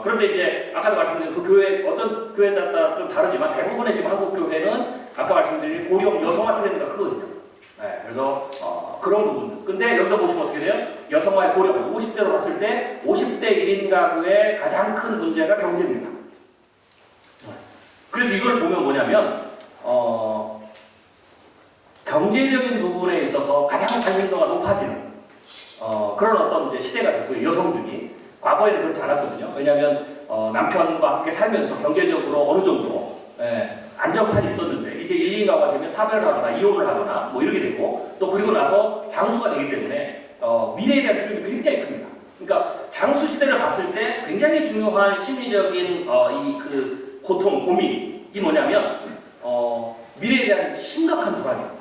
그런데 이제 아까도 말씀드린 그 교회 어떤 교회에 따라 좀 다르지만 대부분의 지금 한국 교회는 아까 말씀드린 고령 여성화 트렌드가 크거든요. 네, 그래서 그런 부분. 근데 여기다 보시면 어떻게 돼요? 여성화의 고령 50대로 봤을 때 50대 1인 가구의 가장 큰 문제가 경제입니다. 그래서 이걸 보면 뭐냐면 경제적인 부분에 있어서 가장 관심도가 높아지는 그런 어떤 이제 시대가 됐고요. 여성들이 과거에는 그렇지 않았거든요. 왜냐하면 남편과 함께 살면서 경제적으로 어느 정도 안정판이 있었는데 이제 1, 2인 가구가 되면 사별을 하거나 이혼을 하거나 뭐 이렇게 되고 또 그리고 나서 장수가 되기 때문에 미래에 대한 두려움이 굉장히 큽니다. 그러니까 장수 시대를 봤을 때 굉장히 중요한 심리적인 그 고통, 고민이 뭐냐면 미래에 대한 심각한 불안입니다.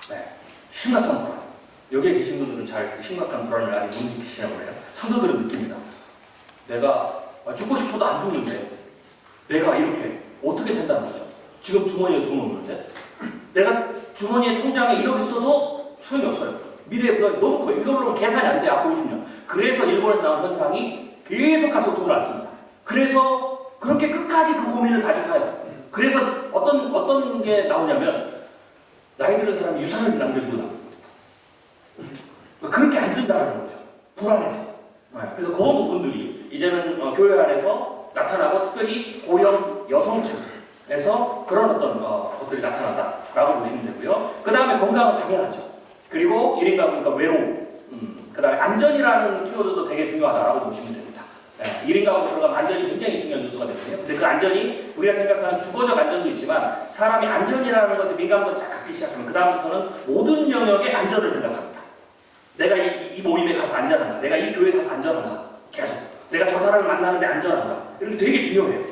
네, 심각한 불안. 여기에 계신 분들은 잘 심각한 불안을 아직 못 느끼시나 보네요. 성도들은 느낍니다. 내가 죽고 싶어도 안 죽는데 내가 이렇게 어떻게 산다는 거죠. 지금 주머니에 돈 없는데 내가 주머니에 통장에 1억 있어도 소용이 없어요. 미래의 부담이 너무 커요. 이걸로 계산이 안 돼. 앞으로 50년. 그래서 일본에서 나온 현상이 계속 가서 돈을 안 씁니다. 그래서 그렇게 끝까지 그 고민을 가지고 가요. 그래서 어떤 게 나오냐면 나이 들은 사람이 유산을 남겨주고 나옵니다. 그렇게 안 쓴다는 거죠. 불안해서. 그래서 그런 부분들이 이제는 교회 안에서 나타나고 특별히 고령 여성층에서 그런 어떤 것들이 나타난다라고 보시면 되고요. 그 다음에 건강은 당연하죠. 그리고 1인 가구니까 외로움. 그 다음에 안전이라는 키워드도 되게 중요하다라고 보시면 됩니다. 1인 가구로 들어가면 안전이 굉장히 중요한 요소가 되거든요. 근데 그 안전이 우리가 생각하는 주거적 안전도 있지만 사람이 안전이라는 것에 민감도를 쫙 갖기 시작하면 그 다음부터는 모든 영역의 안전을 생각합니다. 내가 이 모임에 가서 안전한가? 내가 이 교회에 가서 안전한가? 계속. 내가 저 사람을 만나는데 안전한가? 이런 게 되게 중요해요.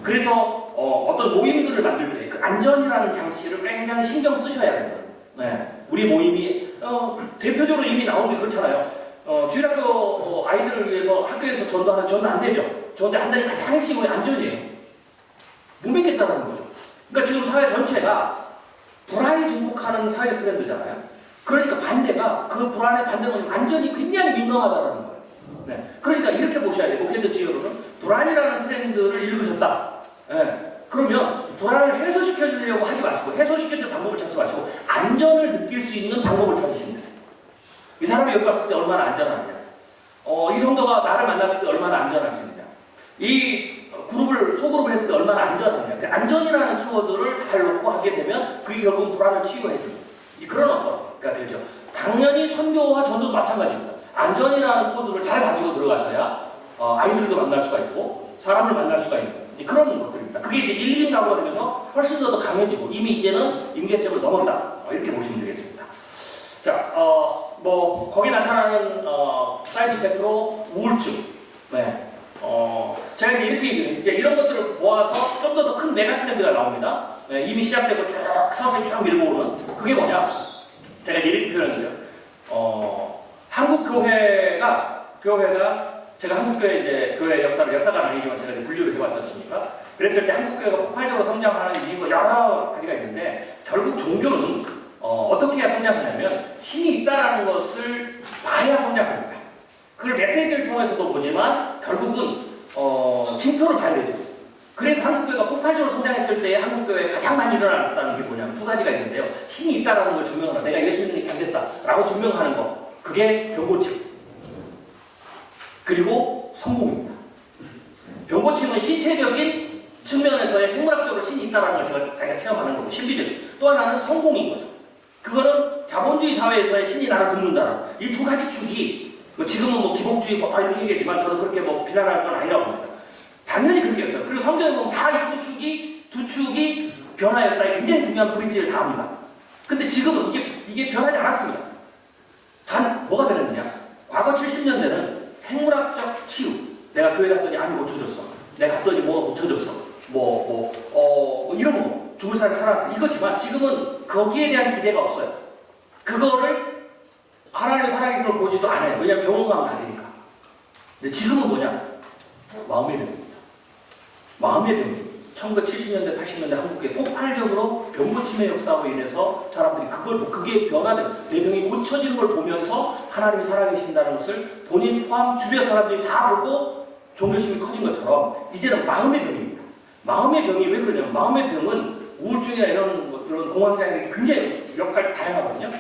그래서 어떤 모임들을 만들 때 그 안전이라는 장치를 굉장히 신경 쓰셔야 됩니다. 우리 모임이 대표적으로 이미 나온 게 그렇잖아요. 주일학교 아이들을 위해서 학교에서 전도 안 되죠. 전도 안 되는 가장 핵심은 안전이에요. 못 믿겠다는 거죠. 그러니까 지금 사회 전체가 불안이 증폭하는 사회적 트렌드잖아요. 그러니까 반대가 그 불안의 반대는 완전히 굉장히 민감하다는 거예요. 네. 그러니까 이렇게 보셔야 돼요. 목회자 지혜로는 불안이라는 트렌드를 읽으셨다. 네. 그러면 불안을 해소시켜주려고 하지 마시고 해소시켜줄 방법을 찾지 마시고 안전을 느낄 수 있는 방법을 찾으시면 돼요. 이 사람이 여기 왔을 때 얼마나 안전하냐, 이 성도가 나를 만났을 때 얼마나 안전할 수 있느냐, 이 소그룹을 했을 때 얼마나 안전하냐. 그 안전이라는 키워드를 잘 놓고 하게 되면 그게 결국 불안을 치유해주는 그런 어떤가 되죠. 당연히 선교와 전도도 마찬가지입니다. 안전이라는 코드를 잘 가지고 들어가셔야 아이들도 만날 수가 있고 사람을 만날 수가 있는 그런 것들입니다. 그게 이제 1, 2, 4가 되면서 훨씬 더 강해지고 이미 이제는 임계점을 넘었다. 이렇게 보시면 되겠습니다. 자, 뭐 거기 나타나는 사이드 이펙트로 우울증. 네. 제가 이렇게 이제 이런 것들을 모아서 좀 더 큰 메가 트렌드가 나옵니다. 네, 이미 시작되고 쭉 서서히 쭉 밀고 오는 그게 뭐냐? 제가 이렇게 표현했어요. 한국 교회가 제가 한국교회 이제 교회 역사가 아니지만 제가 이제 분류를 해봤지 않습니까? 그랬을 때 한국교회가 폭발적으로 성장하는 이유가 여러 가지가 있는데 결국 종교는 어떻게 해야 성장하냐면 신이 있다라는 것을 봐야 성장합니다. 그걸 메시지를 통해서도 보지만 결국은 징표를 봐야 되죠. 그래서 한국교회가 폭발적으로 성장했을 때 한국교회에 가장 많이 일어났다는 게 뭐냐면 두 가지가 있는데요. 신이 있다라는 걸 증명하라. 내가 예수 믿는 게 잘됐다라고 증명하는 거. 그게 병고침. 그리고 성공입니다. 병고침은 신체적인 측면에서의 생물학적으로 신이 있다는 걸 자기가 체험하는 거고 신비적인. 또 하나는 성공인 거죠. 그거는 자본주의 사회에서의 신이 나를 돕는다는 이 두 가지 축이 지금은 뭐 기복주의 이렇게 얘기했지만 저는 그렇게 뭐 비난할 건 아니라고 봅니다. 당연히 그렇게 했어요. 그리고 성경에 보면 다 이 두 축이 변화 역사에 굉장히 중요한 브릿지를 다 합니다. 근데 지금은 이게 변하지 않았습니다. 단 뭐가 변했느냐? 과거 70년대는 생물학적 치유. 내가 교회 갔더니 암이 고쳐졌어. 내가 갔더니 뭐가 고쳐졌어. 이런 거. 죽을 사람이 살아났어. 이거지만 지금은 거기에 대한 기대가 없어요. 그거를 하나님의 살아계신 걸 보지도 않아요. 왜냐하면 병원 가면 다 되니까. 근데 지금은 뭐냐? 마음의 병입니다. 마음의 병. 1970년대, 80년대 한국에 폭발적으로 병고침의 역사로 인해서 사람들이 그게 변화된 내 병이 고쳐지는 걸 보면서 하나님이 살아계신다는 것을 본인 포함 주변 사람들이 다 보고 종교심이 커진 것처럼 이제는 마음의 병입니다. 마음의 병이 왜 그러냐면 마음의 병은 우울증이나 이런 공황장애 굉장히 역할 다양하거든요.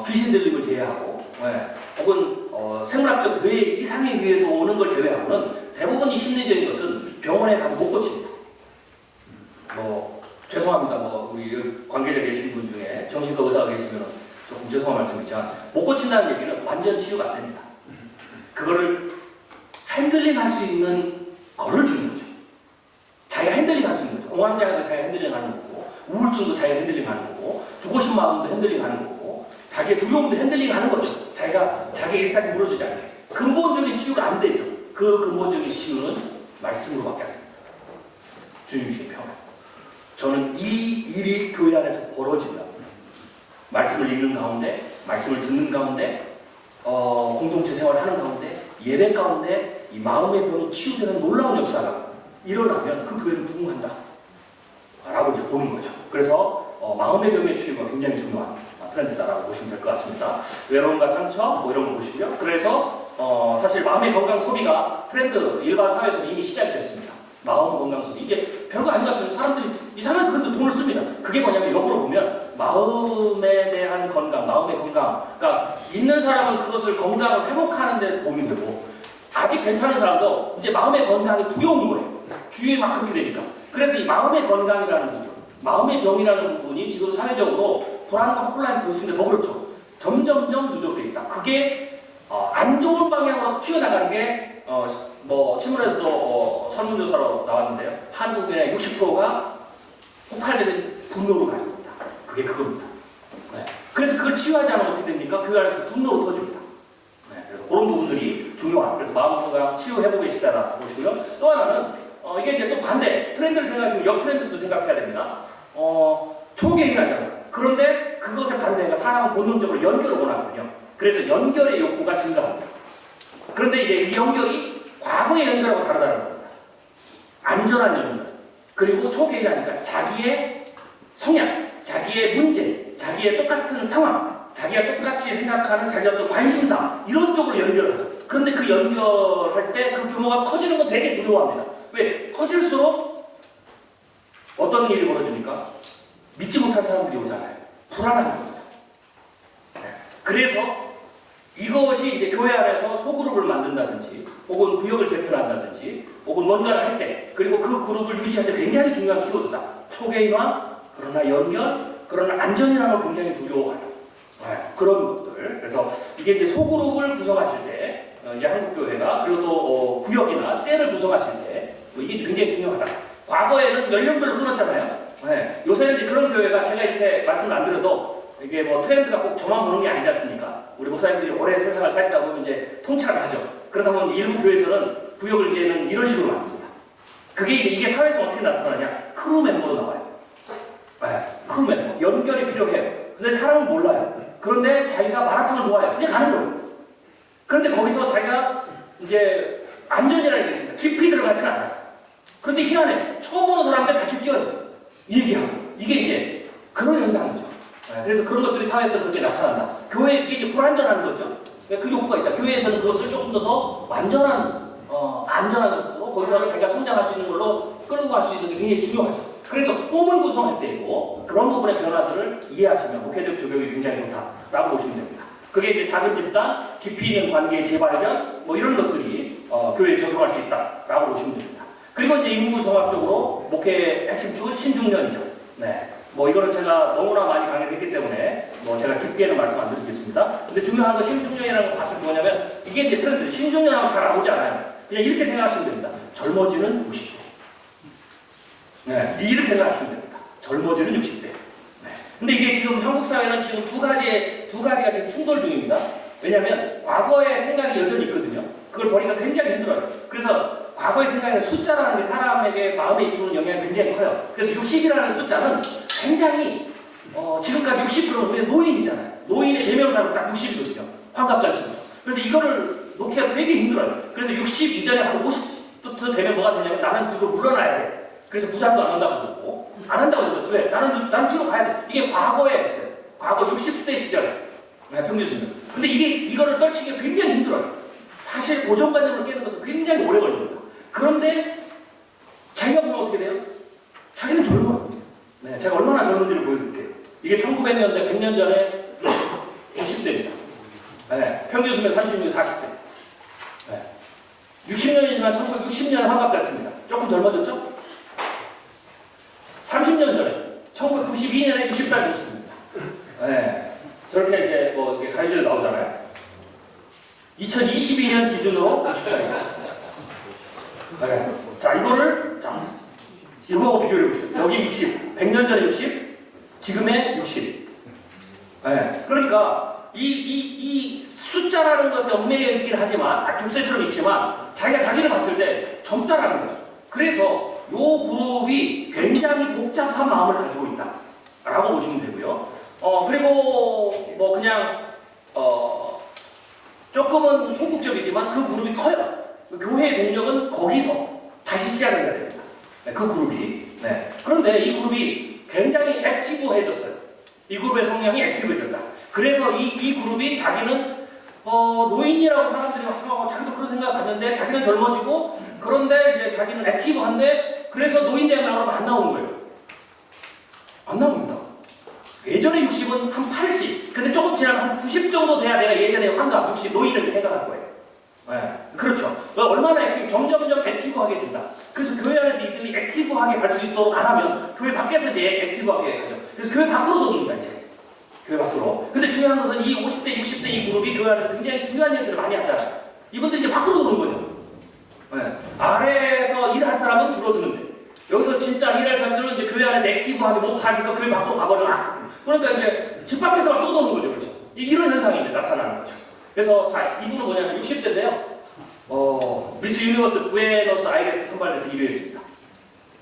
귀신 들림을 제외하고, 혹은 생물학적 뇌 이상에 의해서 오는 걸 제외하고는 대부분 이 심리적인 것은 병원에 가서 못 고칩니다. 죄송합니다. 우리 관계자 계신 분 중에 정신과 의사가 계시면 조금 죄송한 말씀이지만 못 고친다는 얘기는 완전 치유가 안 됩니다. 그거를 핸들링 할 수 있는 거를 주는 거죠. 자기가 핸들링 할 수 있는 거죠. 공황장애도 자기가 핸들링 하는 거고, 우울증도 자기가 핸들링 하는 거고, 죽고 싶은 마음도 핸들링 하는 거고, 자기의 두려움도 핸들링 하는 거죠. 자기가 자기 일상이 무너지지 않게. 근본적인 치유가 안 되죠. 그 근본적인 치유는 말씀으로밖에 안 됩니다. 주님이신 평안. 저는 이 일이 교회 안에서 벌어집니다. 말씀을 읽는 가운데, 말씀을 듣는 가운데, 공동체 생활을 하는 가운데, 예배 가운데 이 마음의 병이 치유되는 놀라운 역사가 일어나면 그 교회는 부흥한다 라고 이제 보는 거죠. 그래서 마음의 병의 치유가 굉장히 중요한 트렌드다라고 보시면 될 것 같습니다. 외로움과 상처 이런 거 보시고요. 그래서 사실 마음의 건강 소비가 트렌드 일반 사회에서 이미 시작이 됐습니다. 마음 건강 소비. 이게 별거 아닌 것 같아요. 사람들이 이상하게 그런데 돈을 씁니다. 그게 뭐냐면 역으로 보면 마음에 대한 건강, 마음의 건강. 그러니까 있는 사람은 그것을 건강을 회복하는 데 도움이 되고 아직 괜찮은 사람도 이제 마음의 건강이 두려운 거예요. 주위에 막 그렇게 되니까. 그래서 이 마음의 건강이라는 부분, 마음의 병이라는 부분이 지금 사회적으로 불안과 혼란이 될 수 있는데 더 그렇죠. 점점점 누적돼 있다. 그게 안 좋은 방향으로 튀어나가는 게 신문에서도 설문조사로 나왔는데요. 한국인의 60%가 폭발적인 분노를 가지고 있다. 그게 그겁니다. 그래서 그걸 치유하지 않으면 어떻게 됩니까? 교회 안에서 분노로 터집니다. 그래서 그런 부분들이 중요한. 그래서 마음 건강 치유해보고 계시다라고 보시고요. 또 하나는 이게 이제 또 반대 트렌드를 생각하시면 역 트렌드도 생각해야 됩니다. 초계획하잖아요. 그런데 그것의 반대가 사람은 본능적으로 연결을 원하거든요. 그래서 연결의 욕구가 증가합니다. 그런데 이제 이 연결이 과거의 연결하고 다르다는 겁니다. 안전한 연결. 그리고 초계획이라니까 자기의 성향, 자기의 문제, 자기의 똑같은 상황, 자기가 똑같이 생각하는 자기의 어떤 관심사 이런 쪽으로 연결하죠. 그런데 그 연결할 때 그 규모가 커지는 건 되게 두려워합니다. 왜? 커질수록 어떤 일이 벌어집니까? 믿지 못할 사람들이 오잖아요. 불안한 겁니다. 그래서 이것이 이제 교회 안에서 소그룹을 만든다든지 혹은 구역을 재편한다든지 혹은 뭔가를 할 때 그리고 그 그룹을 유지할 때 굉장히 중요한 키워드다. 초계인화, 그러나 연결, 그러나 안전이라는 걸 굉장히 두려워하는 그런 것들. 그래서 이게 이제 소그룹을 구성하실 때 이제 한국교회가 그리고 또 구역이나 셀을 구성하실 때 이게 굉장히 중요하다. 과거에는 연령별로 끊었잖아요. 요새는 이제 그런 교회가 제가 이렇게 말씀을 안 드려도 이게 뭐 트렌드가 꼭 저만 보는 게 아니지 않습니까? 우리 목사님들이 오래 세상을 살다 보면 이제 통찰을 하죠. 그러다 보면 일부 교회에서는 구역을 이제는 이런 식으로 만듭니다. 그게 이게 사회에서 어떻게 나타나냐? 크루 멤버로 나와요. 크루 멤버. 연결이 필요해요. 근데 사람은 몰라요. 그런데 자기가 마라톤을 좋아해요. 그냥 가는 거예요. 그런데 거기서 자기가 이제 안전이라는 게 있습니다. 깊이 들어가진 않아요. 그런데 희한해. 처음 보는 사람들 같이 뛰어요. 얘기하고. 이게 이제 그런 현상이죠. 그래서 그런 것들이 사회에서 그렇게 나타난다. 교회, 이게 이제 불안전한 거죠. 그 욕구가 있다. 교회에서는 그것을 조금 더 완전한, 안전한 속도로 거기서 자기가 성장할 수 있는 걸로 끌고 갈 수 있는 게 굉장히 중요하죠. 그래서 홈을 구성할 때이고 그런 부분의 변화들을 이해하시면 목회적 조력이 굉장히 좋다라고 보시면 됩니다. 그게 이제 작은 집단, 깊이 있는 관계의 재발견, 뭐 이런 것들이 교회에 적용할 수 있다라고 보시면 됩니다. 그리고 이제 인구성학적으로 목회의 핵심 축은 신중년이죠. 네. 뭐 이거는 제가 너무나 많이 강의를 했기 때문에 뭐 제가 깊게는 말씀 안 드리겠습니다. 근데 중요한 건 신중년이라는 걸 봤을 때 뭐냐면 이게 이제 트렌드, 신중년하고 잘 나오지 않아요. 그냥 이렇게 생각하시면 됩니다. 젊어지는 60대. 네, 이렇게 생각하시면 됩니다. 젊어지는 60대. 네. 근데 이게 지금 한국 사회는 지금 두 가지가 지금 충돌 중입니다. 왜냐하면 과거의 생각이 여전히 있거든요. 그걸 버리기가 굉장히 힘들어요. 그래서 과거의 생각에는 숫자라는 게 사람에게 마음에 주는 영향이 굉장히 커요. 그래서 60이라는 숫자는 굉장히 지금까지 60%는 우리가 노인이잖아요. 노인의 대명사로 딱 60이거든요. 환갑잔치로. 그래서 이거를 놓기가 되게 힘들어요. 그래서 60 이전에 한 50부터 되면 뭐가 되냐면 나는 뒤로 물러나야 돼. 그래서 부장도 안 한다고 그러고 안 한다고 그러거든. 왜? 나는 뒤로 가야 돼. 이게 과거에 했어요. 과거 60대 시절에 평균 수준. 근데 이거를 떨치기가 굉장히 힘들어요. 사실 고정관념을 깨는 것은 굉장히 오래 걸립니다. 그런데 자기가 보면 어떻게 돼요? 자기는 젊어요. 네, 제가 얼마나 젊은지를 보여드릴게요. 이게 1900년대, 100년 전에 60대입니다. 네, 평균 수명 36, 40대. 네. 60년이지만 1960년 환갑잔치입니다. 조금 젊어졌죠? 30년 전에 1992년에 60살 됐습니다. 네, 저렇게 이제 뭐 이렇게 가이드에 나오잖아요. 2022년 기준으로 60살입니다. 네. 자, 이거하고 비교해 보시죠. 여기 60, 100년 전에 60, 지금의 60. 네. 그러니까 이 숫자라는 것에 얽매여 있긴 하지만 족쇄처럼 있지만 자기를 봤을 때 젊다라는 거죠. 그래서 이 그룹이 굉장히 복잡한 마음을 가지고 있다라고 보시면 되고요. 그리고 뭐 그냥 조금은 소극적이지만 그 그룹이 커요. 교회의 동력은 거기서 다시 시작을 해야 됩니다. 네, 그 그룹이. 네. 그런데 이 그룹이 굉장히 액티브해졌어요. 이 그룹의 성향이 액티브해졌다. 그래서 이 그룹이 자기는 노인이라고 사람들이 하고 자기도 그런 생각을 갖는데 자기는 젊어지고 그런데 이제 자기는 액티브한데 그래서 노인대학 나오면 안 나오는 거예요. 안 나옵니다. 예전에 60은 한 80, 근데 조금 지나면 한 90 정도 돼야 내가 예전에 환갑 60 노인을 생각할 거예요. 네, 그렇죠. 얼마나 점점점 액티브하게 된다. 그래서 교회 안에서 이들이 액티브하게 갈 수 있도록 안 하면 교회 밖에서 이제 액티브하게 가죠. 그래서 교회 밖으로 돕는다 이제. 교회 밖으로. 근데 중요한 것은 이 50대, 60대 이 그룹이 교회 안에서 굉장히 중요한 일들을 많이 하잖아요. 이분들 이제 밖으로 도는 거죠. 네. 아래에서 일할 사람은 줄어드는데 여기서 진짜 일할 사람들은 이제 교회 안에서 액티브하게 못하니까 교회 밖으로 가버려. 그러니까 이제 집 밖에서만 또 도는 거죠, 그렇죠? 이런 현상이 이제 나타나는 거죠. 그래서 자, 이분은 뭐냐면 60세인데요. 미스 유니버스 부에노스 아이레스 선발대에서 1위 했습니다.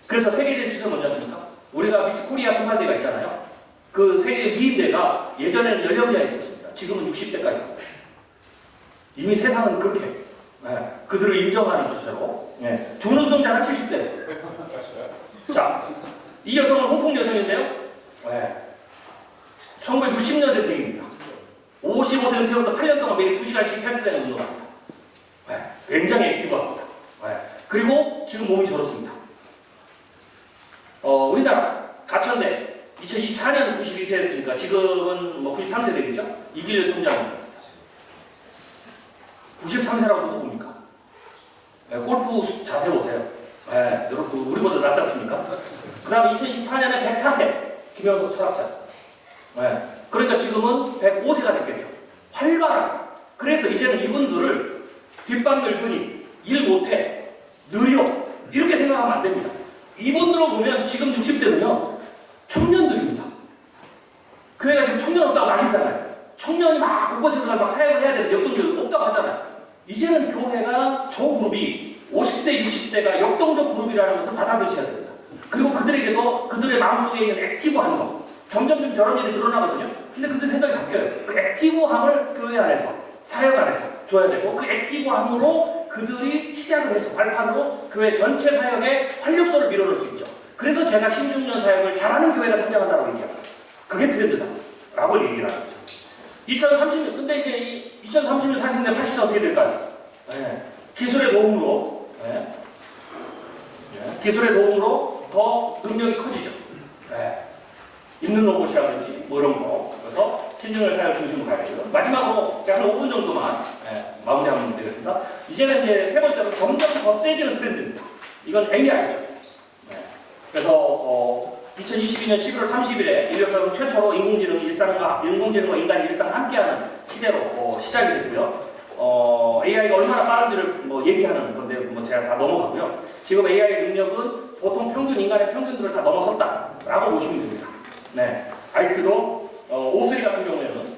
그래서 세계적인 추세 뭔지 아십니까? 우리가 미스 코리아 선발대가 있잖아요. 그 세계 2인대가 예전에는 연령제가 있었습니다. 지금은 60대까지. 이미 세상은 그렇게 그들을 인정하는 추세로. 준우승자가 70대. 자, 이 여성은 홍콩 여성인데요. 네. 1960년대생입니다. 55세 은퇴부터 8년 동안 매일 2시간씩 헬스장에 운동합니다. 네. 굉장히 액티브합니다. 네. 그리고 지금 몸이 저렇습니다. 우리나라 가천대 2024년 92세였으니까 지금은 뭐 93세 되겠죠? 이길려 총장입니다. 93세라고 누구 봅니까? 네, 골프 자세 보세요. 네, 여러분 우리보다 낫지 않습니까? 그 다음 2024년에 104세 김영석 철학자. 네, 그러니까 지금은 105세가 됐겠죠. 활발하게. 그래서 이제는 이분들을 뒷방 늙은이, 일 못해, 느려 이렇게 생각하면 안 됩니다. 이분들을 보면 지금 60대는요 청년들입니다. 교회가 지금 청년 없다고 난리잖아요. 청년이 막 곳곳에서 막 사역을 해야 돼서 역동적이 없다고 하잖아요. 이제는 교회가 저 그룹이 50대, 60대가 역동적 그룹이라는 것을 받아들이셔야 됩니다. 그리고 그들에게도 그들의 마음속에 있는 액티브한 거 점점 저런 일이 늘어나거든요. 근데 그들 생각이 바뀌어요. 그 액티브함을 교회 안에서 사역 안에서 줘야 되고 그 액티브함으로 그들이 시작을 해서 발판으로 교회 전체 사역에 활력소를 밀어넣을 수 있죠. 그래서 제가 16년 사역을 잘하는 교회가 성장한다고 얘기합니다. 그게 트렌드다 라고 얘기를 하는 거죠. 2030년 근데 이제 이 2030년 40년 80년 어떻게 될까요? 네. 기술의 도움으로 기술의 도움으로 더 능력이 커지죠. 입는 로봇이라든지 뭐 이런 거. 그래서 신중을 사역 중심으로 가야 되고요. 마지막으로 한 5분 정도만 마무리하면 되겠습니다. 이제는 이제 세 번째로 점점 더 세지는 트렌드입니다. 이건 AI죠. 그래서 2022년 11월 30일에 인류사상 최초로 인공지능과 인간이 일상을 함께하는 시대로 시작이 됐고요. AI가 얼마나 빠른지를 뭐 얘기하는 건데 뭐 제가 다 넘어가고요. 지금 AI 능력은 보통 평균 인간의 평균들을 다 넘어섰다라고 보시면 됩니다. 네, IQ도 O3 같은 경우에는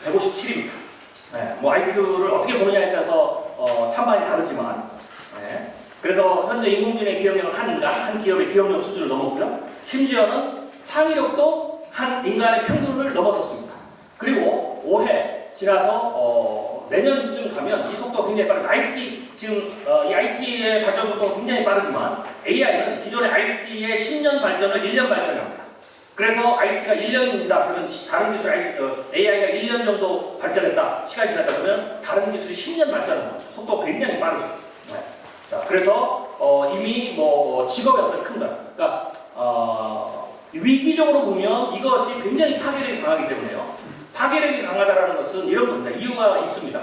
157입니다. 네, 뭐 IQ를 어떻게 보느냐에 따라서 찬반이 다르지만, 그래서 현재 인공지능의 기억력은 한 기업의 기억력 수준을 넘었고요. 심지어는 창의력도 한 인간의 평균을 넘어섰습니다. 그리고 올해 지나서 내년쯤 가면 이 속도가 굉장히 빠르죠. 이 IT의 발전 속도가 굉장히 빠르지만 AI는 기존의 IT의 10년 발전을 1년 발전합니다. 그래서 IT가 1년입니다. 그러면 다른 기술 AI가 1년 정도 발전했다. 시간이 지났다 그러면 다른 기술이 10년 발전합니다. 속도가 굉장히 빠르죠. 네. 자, 그래서 이미 뭐 직업의 어떤 큰 거. 그러니까 위기적으로 보면 이것이 굉장히 파괴력이 강하기 때문에요. 파괴력이 강하다는 것은 이런 겁니다. 이유가 있습니다.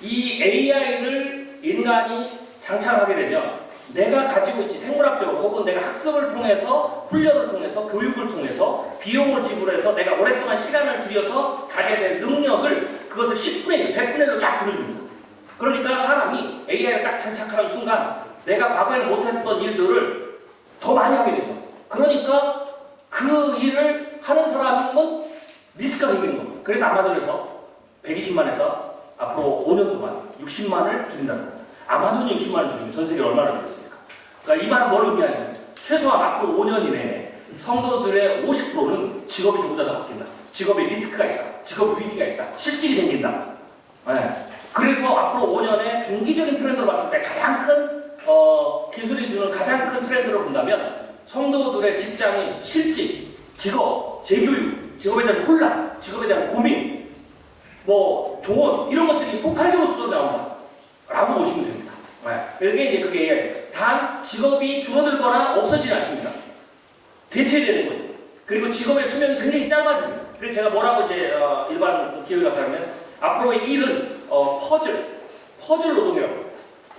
이 AI를 인간이 장착하게 되면 내가 가지고 있지 생물학적으로 혹은 내가 학습을 통해서 훈련을 통해서 교육을 통해서 비용을 지불해서 내가 오랫동안 시간을 들여서 가게 될 능력을 그것을 10분의 1, 100분의 1로 쫙 줄여줍니다. 그러니까 사람이 AI를 딱 장착하는 순간 내가 과거에는 못했던 일들을 더 많이 하게 되죠. 그러니까 그 일을 하는 사람은 리스크가 생기는 겁니다. 그래서 아마존에서 120만에서 앞으로 5년 동안 60만을 줄인다는 겁니다. 아마존이 60만을 줄이면 전 세계를 얼마나 줄였습니까? 그러니까 이 말은 뭘 의미하냐면 최소한 앞으로 5년 이내에 성도들의 50%는 직업이 조금 더 바뀐다. 직업에 리스크가 있다. 직업 위기가 있다. 실직이 생긴다. 그래서 앞으로 5년의 중기적인 트렌드로 봤을 때 가장 큰 기술이 주는 가장 큰 트렌드로 본다면 성도들의 직장인 실직, 직업, 재교육, 직업에 대한 혼란, 직업에 대한 고민, 뭐 조언 이런 것들이 폭발적으로 쏟아나온다 라고 보시면 됩니다. 이게 이제 그게 AI. 단 직업이 줄어들거나 없어지지 않습니다. 대체되는 거죠. 그리고 직업의 수명이 굉장히 짧아집니다. 그래서 제가 뭐라고 이제 일반 기업에 가서 하면 앞으로의 일은 퍼즐 노동이라고 합니다.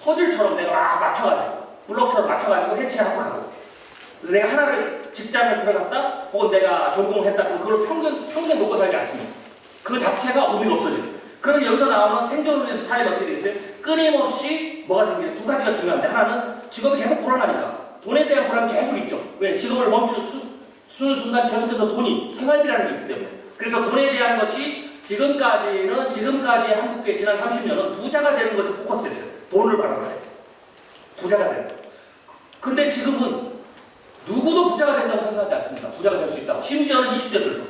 퍼즐처럼 내가 막 맞춰가지고 블록처럼 맞춰가지고 해체하고 가고. 그래서 내가 하나를 직장을 들어갔다 혹은 내가 전공을 했다 그럼 그걸 평생 먹고 살지 않습니다. 그 자체가 의미가 없어져요. 그러면 여기서 나오는 생존을 위해서 사회가 어떻게 되겠어요? 끊임없이 뭐가 생겨요? 두 가지가 중요한데 하나는 직업이 계속 불안하니까 돈에 대한 불안이 계속 있죠. 왜? 직업을 멈추는 순간 계속해서 돈이 생활비라는 게 있기 때문에. 그래서 돈에 대한 것이 지금까지 한국의 지난 30년은 부자가 되는 것을 포커스했어요. 돈을 벌어야 돼. 부자가 되는 거. 근데 지금은 누구도 부자가 된다고 생각하지 않습니다. 부자가 될 수 있다고. 심지어는 20대들도.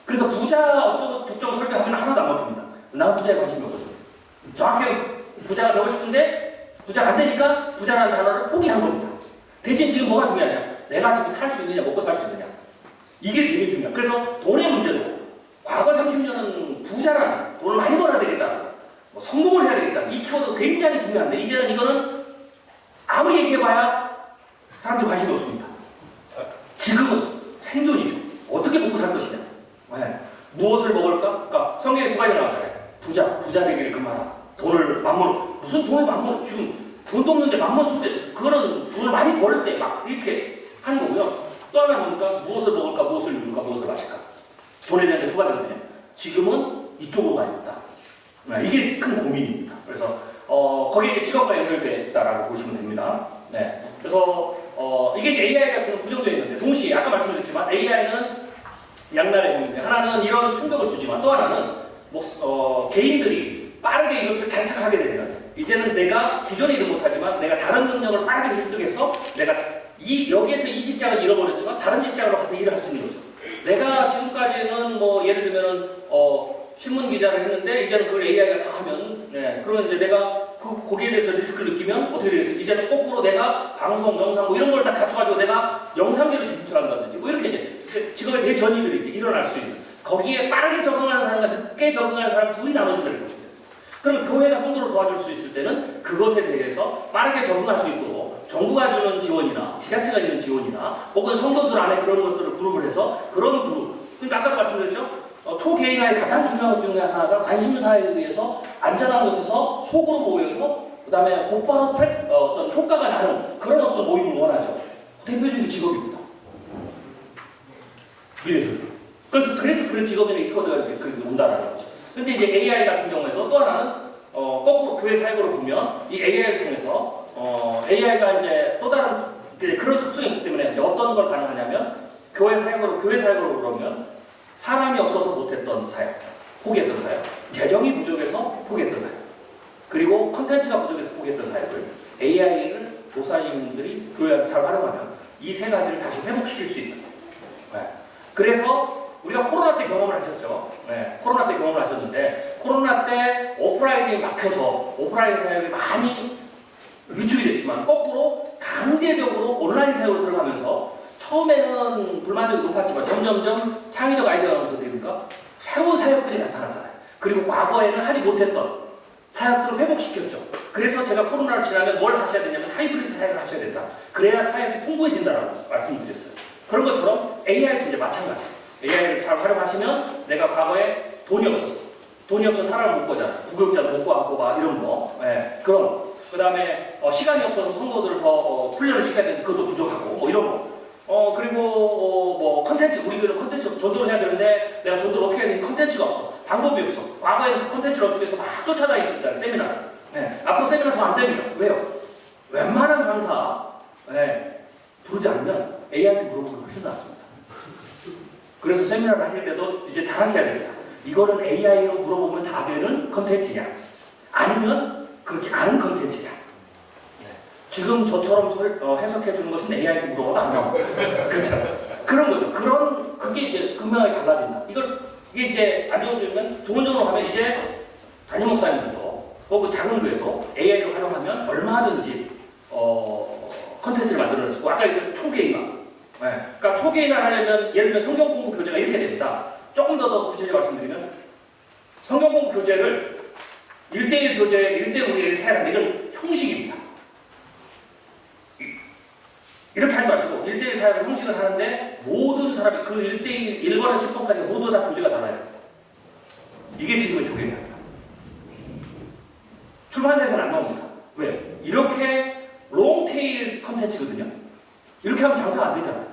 그래서 부자 어쩌고 저쩌고 설명하면 하나도 안 먹힙니다. 나는 부자에 관심이 없거든요. 정확히 부자가 되고 싶은데 부자가 안 되니까 부자라는 단어를 포기한 겁니다. 대신 지금 뭐가 중요하냐? 내가 지금 살 수 있느냐, 먹고 살 수 있느냐. 이게 되게 중요해요. 그래서 돈의 문제도 과거 30년은 부자라는 돈을 많이 벌어야 되겠다, 뭐 성공을 해야 되겠다, 이 키워드가 굉장히 중요한데 이제는 이거는 아무리 얘기해봐야 사람들이 관심이 없습니다. 지금은 생존이죠. 어떻게 먹고 살 것이냐. 네. 무엇을 먹을까? 그러니까 성경에 두 가지 나오잖아요. 부자 되기를 금하라. 돈을 만몬, 무슨 돈을 만몬, 지금 돈도 없는데 만몬 쓰대. 그거는 돈을 많이 벌 때 막 이렇게 하는 거고요. 또 하나 뭡니까? 무엇을 먹을까, 무엇을 입을까, 무엇을 마실까. 돈에 대한 게 두 가지거든요. 지금은 이쪽으로 가 있다. 네, 이게 큰 고민입니다. 그래서 거기에 직업과 연결되어 있다라고 보시면 됩니다. 네. 그래서 이게 이제 AI가 주는 부정되어 있는데 동시에 아까 말씀드렸지만 AI는 양날의 검인데 하나는 이런 충격을 주지만 또 하나는 개인들이 빠르게 이것을 장착하게 되면 이제는 내가 기존에 일을 못하지만 내가 다른 능력을 빠르게 습득해서 내가 여기에서 이 직장을 잃어버렸지만 다른 직장으로 가서 일을 할 수 있는 거죠. 내가 지금까지는 뭐 예를 들면은 신문 기자를 했는데 이제는 그걸 AI가 다 하면 그러면 이제 내가 거기에 대해서 리스크를 느끼면 어떻게 되겠어요? 이제는 거꾸로 내가 방송, 영상 뭐 이런 걸 다 갖춰가지고 내가 영상기를 진출한다든지 뭐 이렇게 이제 직업의 대전이들이 이제 일어날 수 있는 거기에 빠르게 적응하는 사람과 늦게 적응하는 사람 둘이 나눠진다는 것입니다. 그럼 교회가 성도를 도와줄 수 있을 때는 그것에 대해서 빠르게 적응할 수 있도록 정부가 주는 지원이나 지자체가 주는 지원이나 혹은 성도들 안에 그런 것들을 그룹을 해서 그런 그룹, 그러니까 아까도 말씀드렸죠? 초개인화의 가장 중요한 것 중에 하나가 관심사에 의해서 안전한 곳에서 속으로 모여서 그 다음에 곧바로 어떤 효과가 나는 그런 어떤 모임을 원하죠. 대표적인 직업입니다. 미래적으로. 그래서 그런 직업에는 키워드가 이렇게 온다는 거죠. 근데 이제 AI 같은 경우에도 또 하나는 거꾸로 교회 사역으로 보면 이 AI를 통해서 AI가 이제 또 다른 그런 속성이 있기 때문에 이제 어떤 걸 가능하냐면 교회 사역으로 그러면 사람이 없어서 못했던 사역, 포기했던 사역, 재정이 부족해서 포기했던 사역, 그리고 컨텐츠가 부족해서 포기했던 사역을 AI를 목사님들이 교회에서 잘 활용하면 이 세 가지를 다시 회복시킬 수 있는. 그래서 우리가 코로나 때 경험을 하셨죠. 코로나 때 경험을 하셨는데 코로나 때 오프라인이 막혀서 오프라인 사역이 많이 위축이 됐지만 거꾸로 강제적으로 온라인 사역으로 들어가면서 처음에는 불만족이 높았지만 점점점 창의적 아이디어가 나면서 됩니까? 새로운 사역들이 나타났잖아요. 그리고 과거에는 하지 못했던 사역들을 회복시켰죠. 그래서 제가 코로나를 지나면 뭘 하셔야 되냐면 하이브리드 사역을 하셔야 된다. 그래야 사역이 풍부해진다라고 말씀드렸어요. 그런 것처럼 AI도 이제 마찬가지예요. AI를 잘 활용하시면 내가 과거에 돈이 없어서 사람을 못 보자, 부교육자를 못 구하고 막 이런 거, 그런 그 다음에 시간이 없어서 성도들을 더 훈련을 시켜야 되는데 그것도 부족하고 뭐 이런 거. 그리고 뭐 컨텐츠, 우리 교회는 컨텐츠 없어. 전도를 해야 되는데 내가 전도를 어떻게 해야 되는지 컨텐츠가 없어. 방법이 없어. 과거에는 그 컨텐츠를 어떻게 해서 막 쫓아다니셨잖아요. 세미나. 앞으로 세미나 더 안 됩니다. 왜요? 웬만한 강사 부르지 않으면 AI한테 물어보는 게 훨씬 낫습니다. 그래서 세미나를 하실 때도 이제 잘 하셔야 됩니다. 이거는 AI로 물어보면 다 되는 컨텐츠냐? 아니면 그렇지 않은 컨텐츠냐? 지금 저처럼 해석해 주는 것은 AI한테 물어봐도 안 나오고. 그렇죠. 그런 거죠. 그게 이제 극명하게 달라진다. 이게 이제 안 좋은 점은 좋은 점으로 가면 이제 담임 목사님들도 혹은 작은 교회도 AI를 활용하면 얼마든지 컨텐츠를 만들어낼 수 있고 아까 얘기했던 초개인화. 그러니까 초개인화를 하려면 예를 들면 성경 공부 교재가 이렇게 됩니다. 조금 더 구체적으로 말씀드리면 성경 공부 교재를 1대1 교재, 1대1 우리 사용하는 이런 형식입니다. 이렇게 하지 마시고 1대1 사역을 형식을 하는데 모든 사람이 그 1대1, 1번에서 10번까지 모두 다 교재가 달라요. 이게 지금의 초개인화입니다. 출판사에서는 안 나옵니다. 왜? 이렇게 롱테일 컨텐츠거든요. 이렇게 하면 장사가 안 되잖아요.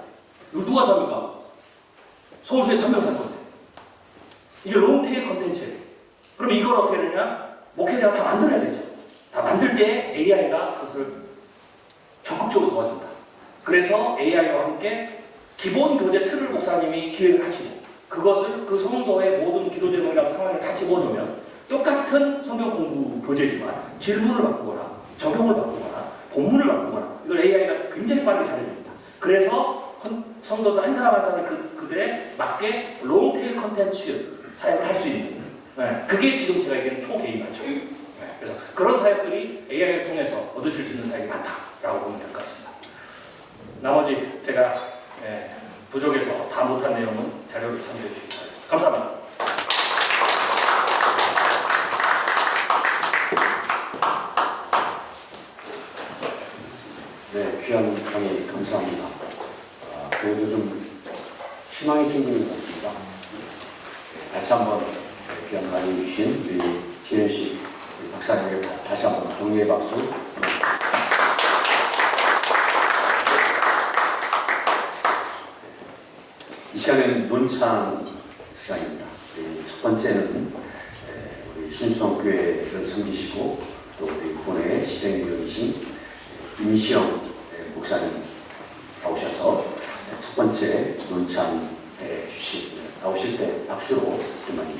이거 누가 삽니까? 서울시에서 한 명 살 건데. 이게 롱테일 컨텐츠예요. 그럼 이걸 어떻게 해야 되냐? 목회자가 다 만들어야 되죠. 다 만들 때 AI가 그것을 적극적으로 도와준다. 그래서 AI와 함께 기본 교재 틀을 목사님이 기획을 하시고 그것을 그 성도의 모든 기도 제목이랑 상황을 다 집어넣으면 똑같은 성경 공부 교재지만 질문을 바꾸거나 적용을 바꾸거나 본문을 바꾸거나 이걸 AI가 굉장히 빠르게 잘해줍니다. 그래서 성도들 한 사람 한 사람이 그들에 맞게 롱테일 컨텐츠 사용을 할 수 있는 그게 지금 제가 얘기하는 초개인화죠. 그래서 그런 사역들이 AI를 통해서 얻으실 수 있는 사역이 많다라고 보면 될 것 같습니다. 나머지 제가 부족해서 다 못한 내용은 자료를 참조해 주시기 바랍니다. 감사합니다. 네, 귀한 강의 감사합니다. 그래도 좀 희망이 생기는 것 같습니다. 다시 한번 귀한 강의 주신 우리 지현식 박사님에게 다시 한번 격려의 박수. 이 시간은 논찬 시간입니다. 첫 번째는 우리 신수성교회를 섬기시고 또 우리 본회 실행위원이신 임시영 목사님 나오셔서 첫 번째 논찬해 주시겠습니다. 나오실 때 박수로 많이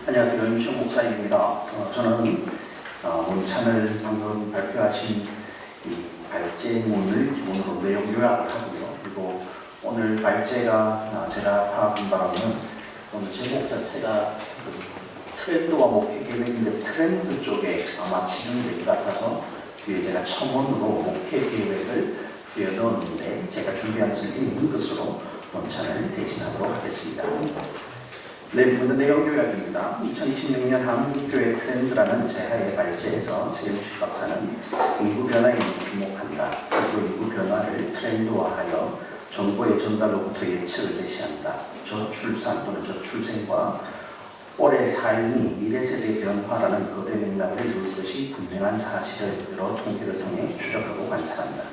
안녕하세요. 임시영 목사입니다. 저는 논찬을 방금 발표하신 이 발제문을 기본으로 내용 요약을 하고요. 그리고 오늘 발제가 제가 파악한 바로는 오늘 제목 자체가 트렌드와 목회 계획인데 트렌드 쪽에 아마 진행될 것 같아서 뒤에 제가 첨언으로 목회 계획을 뒤에 넣었는데 제가 준비한 것은 있는 것으로 논찬을 대신하도록 하겠습니다. 네, 먼저 내용 요약입니다. 2026년 한국교회 트렌드라는 제하의 발제에서 최영식 박사는 인구 변화에 주목한다. 그리고 인구 변화를 트렌드화하여 정보의 전달로부터 예측을 제시한다. 저출산 또는 저출생과 올해 삶이 미래 세대 변화라는 거대 맥락을 이룰 것이 분명한 사실으로 통계를 통해 추적하고 관찰한다.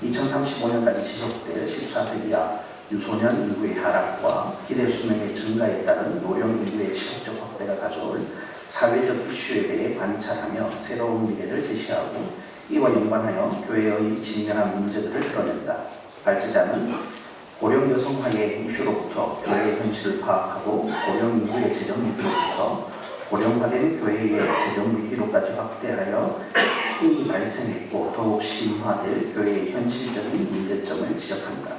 2035년까지 지속될 14세 이하 유소년 인구의 하락과 기대 수명의 증가에 따른 노령 인구의 지속적 확대가 가져올 사회적 이슈에 대해 관찰하며 새로운 미래를 제시하고 이와 연관하여 교회의 직면한 문제들을 드러낸다. 발제자는 고령 여성화의 이슈로부터 교회의 현실을 파악하고 고령 인구의 재정 위기로부터 고령화된 교회의 재정 위기로까지 확대하여 이미 발생했고 더욱 심화될 교회의 현실적인 문제점을 지적한다.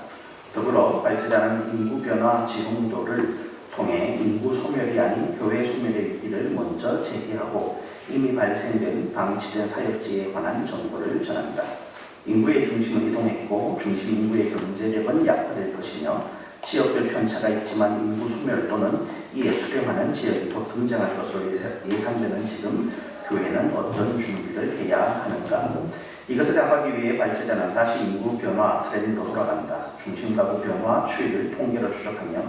더불어 발제자는 인구 변화 지형도를 통해 인구 소멸이 아닌 교회 소멸의 위기를 먼저 제기하고 이미 발생된 방치된 사역지에 관한 정보를 전한다. 인구의 중심은 이동했고 중심 인구의 경제력은 약화될 것이며 지역별 편차가 있지만 인구 소멸 또는 이에 수렴하는 지역이 곧 등장할 것으로 예상되는 지금 교회는 어떤 준비를 해야 하는가? 이것을 답하기 위해 발제자는 다시 인구 변화 트렌드로 돌아간다. 중심 가구 변화 추이를 통계로 추적하며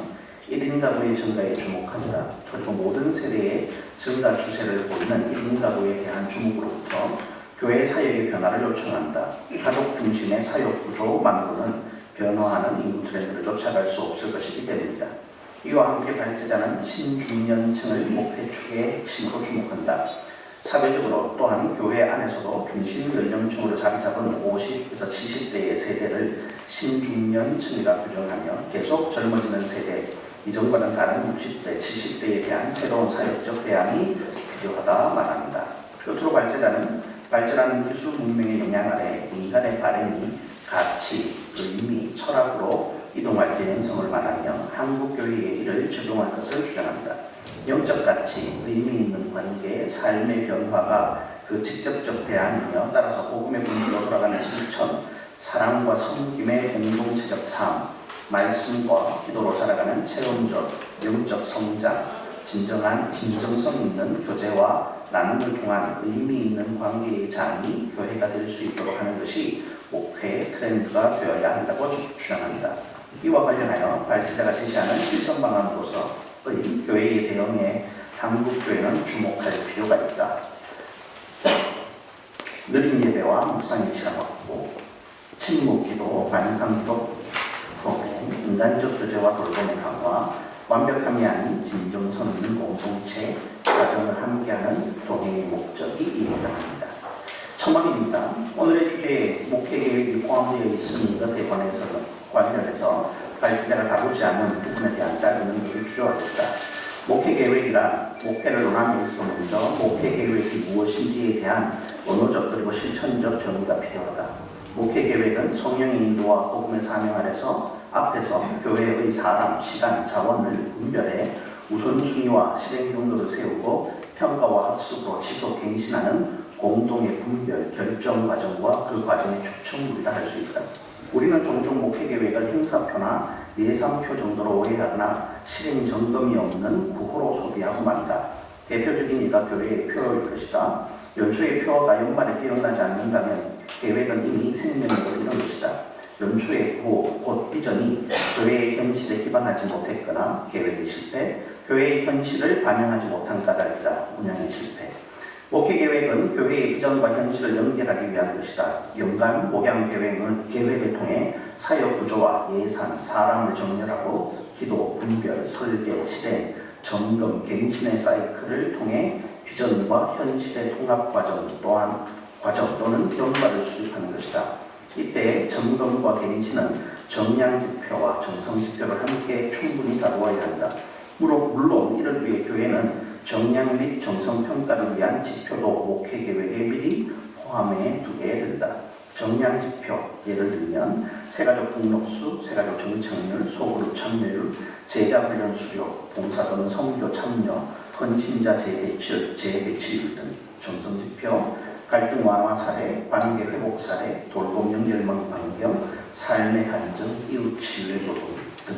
1인 가구의 증가에 주목한다. 그리고 모든 세대의 증가 추세를 보이는 1인 가구에 대한 주목으로부터 교회 사역의 변화를 요청한다. 가족 중심의 사역 구조 만드는 변화하는 인구 트렌드를 쫓아갈 수 없을 것이기 때문이다. 이와 함께 발제자는 신중년층을 목회 축의 핵심으로 주목한다. 사회적으로 또한 교회 안에서도 중심 연령층으로 자리 잡은 50에서 70대의 세대를 신중년층이라 규정하며 계속 젊어지는 세대, 이전과는 다른 60대, 70대에 대한 새로운 사역적 대안이 필요하다 말합니다. 끝으로 발전하는 기술 문명의 영향 아래 인간의 발행이 가치, 의미, 철학으로 이동할 개연성을 말하며 한국교회의 이를 적용할 것을 주장합니다. 영적 가치, 의미 있는 관계, 삶의 변화가 그 직접적 대안이며 따라서 복음의 분위기로 돌아가는 실천, 사랑과 섬김의 공동체적 삶, 말씀과 기도로 자라가는 체험적, 영적 성장, 진정성 있는 교제와 나눔을 통한 의미 있는 관계의 장이 교회가 될 수 있도록 하는 것이 목회 트렌드가 되어야 한다고 주장합니다. 이와 관련하여 발제자가 제시하는 실천 방안으로서 교회의 대응에 한국교회는 주목할 필요가 있다. 느린 예배와 묵상의 시간 확보, 침묵기도, 반상기도 프로그램, 인간적 교제와 돌봄의 강화, 완벽함이 아닌 진정성 있는 공동체, 가정을 함께하는 동행의 목적이 이해합니다. 첨언입니다. 오늘의 주제에 목회계획이 포함되어 있는 것에 관련해서 발제자가 다루지 않는 부분에 대한 짧은 언급이 필요하겠다. 목회계획이란 목회를 논하는 데서 먼저 목회계획이 무엇인지에 대한 언어적 그리고 실천적 정의가 필요하다. 목회계획은 성령의 인도와 복음의 사명 아래서 앞에서 교회의 사람, 시간, 자원을 분별해 우선순위와 실행 경로를 세우고 평가와 학습으로 지속 갱신하는 공동의 분별, 결정 과정과 그 과정의 추천물이라 할 수 있다. 우리는 종종 목회계획을 행사표나 예상표 정도로 오해하거나 실행 점검이 없는 구호로 소비하고 만다. 대표적인 예가 교회의 표일 것이다. 연초의 표가 연말에 기억나지 않는다면 계획은 이미 생명력을 잃은 것이다. 연초의 구호, 곧 비전이 교회의 현실에 기반하지 못했거나 계획의 실패, 교회의 현실을 반영하지 못한 까닭이다. 운영의 실패. 목회계획은 교회의 비전과 현실을 연결하기 위한 것이다. 연간 목양계획을 통해 사역 구조와 예산, 사람을 정렬하고 기도, 분별, 설계, 실행, 점검, 갱신의 사이클을 통해 비전과 현실의 통합 과정 또는 결과를 수립하는 것이다. 이때 점검과 갱신은 정량지표와 정성지표를 함께 충분히 다루어야 한다. 물론 이를 위해 교회는 정량 및 정성평가를 위한 지표도 목회계획에 미리 포함해 두게 된다. 정량지표, 예를 들면 세가족 등록수, 세가족 정착률, 소그룹 참여율, 제자훈련 수료, 봉사 또는 선교 참여, 헌신자 재배치율 등 정성지표, 갈등 완화 사례, 관계 회복 사례, 돌봄 연결망 반경, 삶의 간증, 이웃 신뢰 노동 등.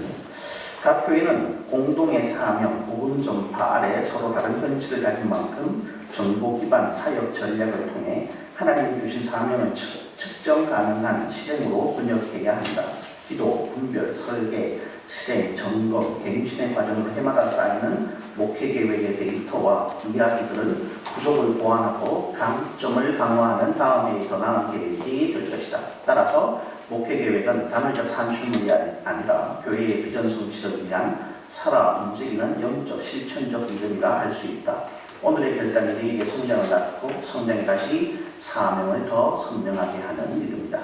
각 교회는 공동의 사명, 복음 전파 아래 서로 다른 현실을 가진 만큼 정보 기반 사역 전략을 통해 하나님이 주신 사명을 측정 가능한 실행으로 번역해야 한다. 기도, 분별, 설계, 실행, 점검, 갱신의 과정으로 해마다 쌓이는 목회계획의 데이터와 이야기들을 부족을 보완하고 강점을 강화하는 다음에 더 나은 계획이 될 것이다. 따라서 목회계획은 단월적 산출물이 아니라 교회의 비전 성취를 위한 살아 움직이는 영적 실천적 이름이라 할 수 있다. 오늘의 결단이 너희에게 성장을 낳고 성장에 다시 사명을 더 선명하게 하는 일입니다.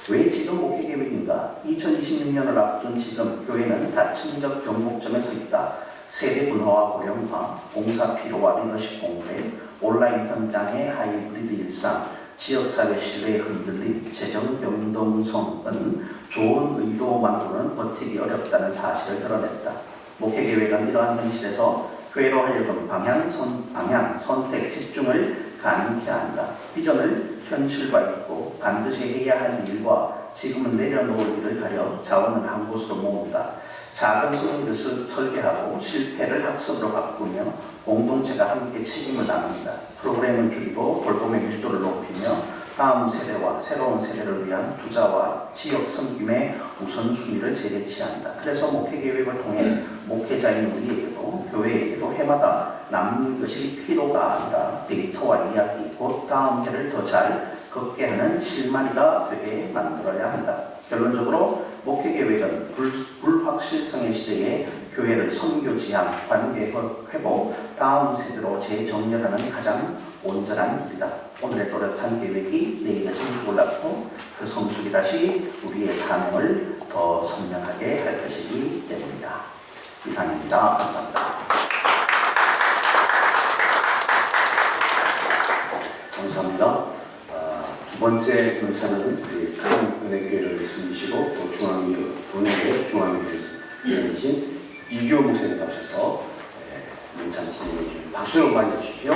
왜 지금 목회계획인가? 2026년을 앞둔 지금 교회는 다층적 변곡점에 서 있다. 세대 분화와 고령화, 봉사 필요와 리더십 공백, 온라인 현장의 하이브리드 일상, 지역사회 신뢰의 흔들림, 재정 변동성은 좋은 의도만으로는 버티기 어렵다는 사실을 드러냈다. 목회계획은 이러한 현실에서 교회로 하여금 방향, 선택, 집중을 가능케 한다. 비전을 현실화했고 반드시 해야 할 일과 지금은 내려놓을 일을 가려 자원을 한 곳으로 모은다. 작은 성인들을 설계하고 실패를 학습으로 바꾸며 공동체가 함께 책임을 나눈다. 프로그램을 줄이고 돌봄의 밀도를 높이며 다음 세대와 새로운 세대를 위한 투자와 지역 섬김의 우선순위를 재배치한다. 그래서 목회계획을 통해 목회자인 우리에게도 교회에게도 해마다 남는 것이 필요가 아니라 데이터와 이야기, 곧 다음 해를 더 잘 걷게 하는 실마리가 되게 만들어야 한다. 결론적으로 목회계획은 불확실성의 시대에 교회를 선교지향, 관계 회복, 다음 세대로 재정렬하는 가장 온전한 길이다. 오늘의 또렷한 계획이 내일의 성숙을 낳고 그 성숙이 다시 우리의 사명을 더 선명하게 할 것이기 때문이다. 이상입니다. 감사합니다. 감사합니다. 두 번째 문자는 우리 큰은행교회를 숨기시고 또 동행의 중앙위원이신 이규호 목사님 나오셔서 문자 진행해 주시면 박수를 많이 해주십시오.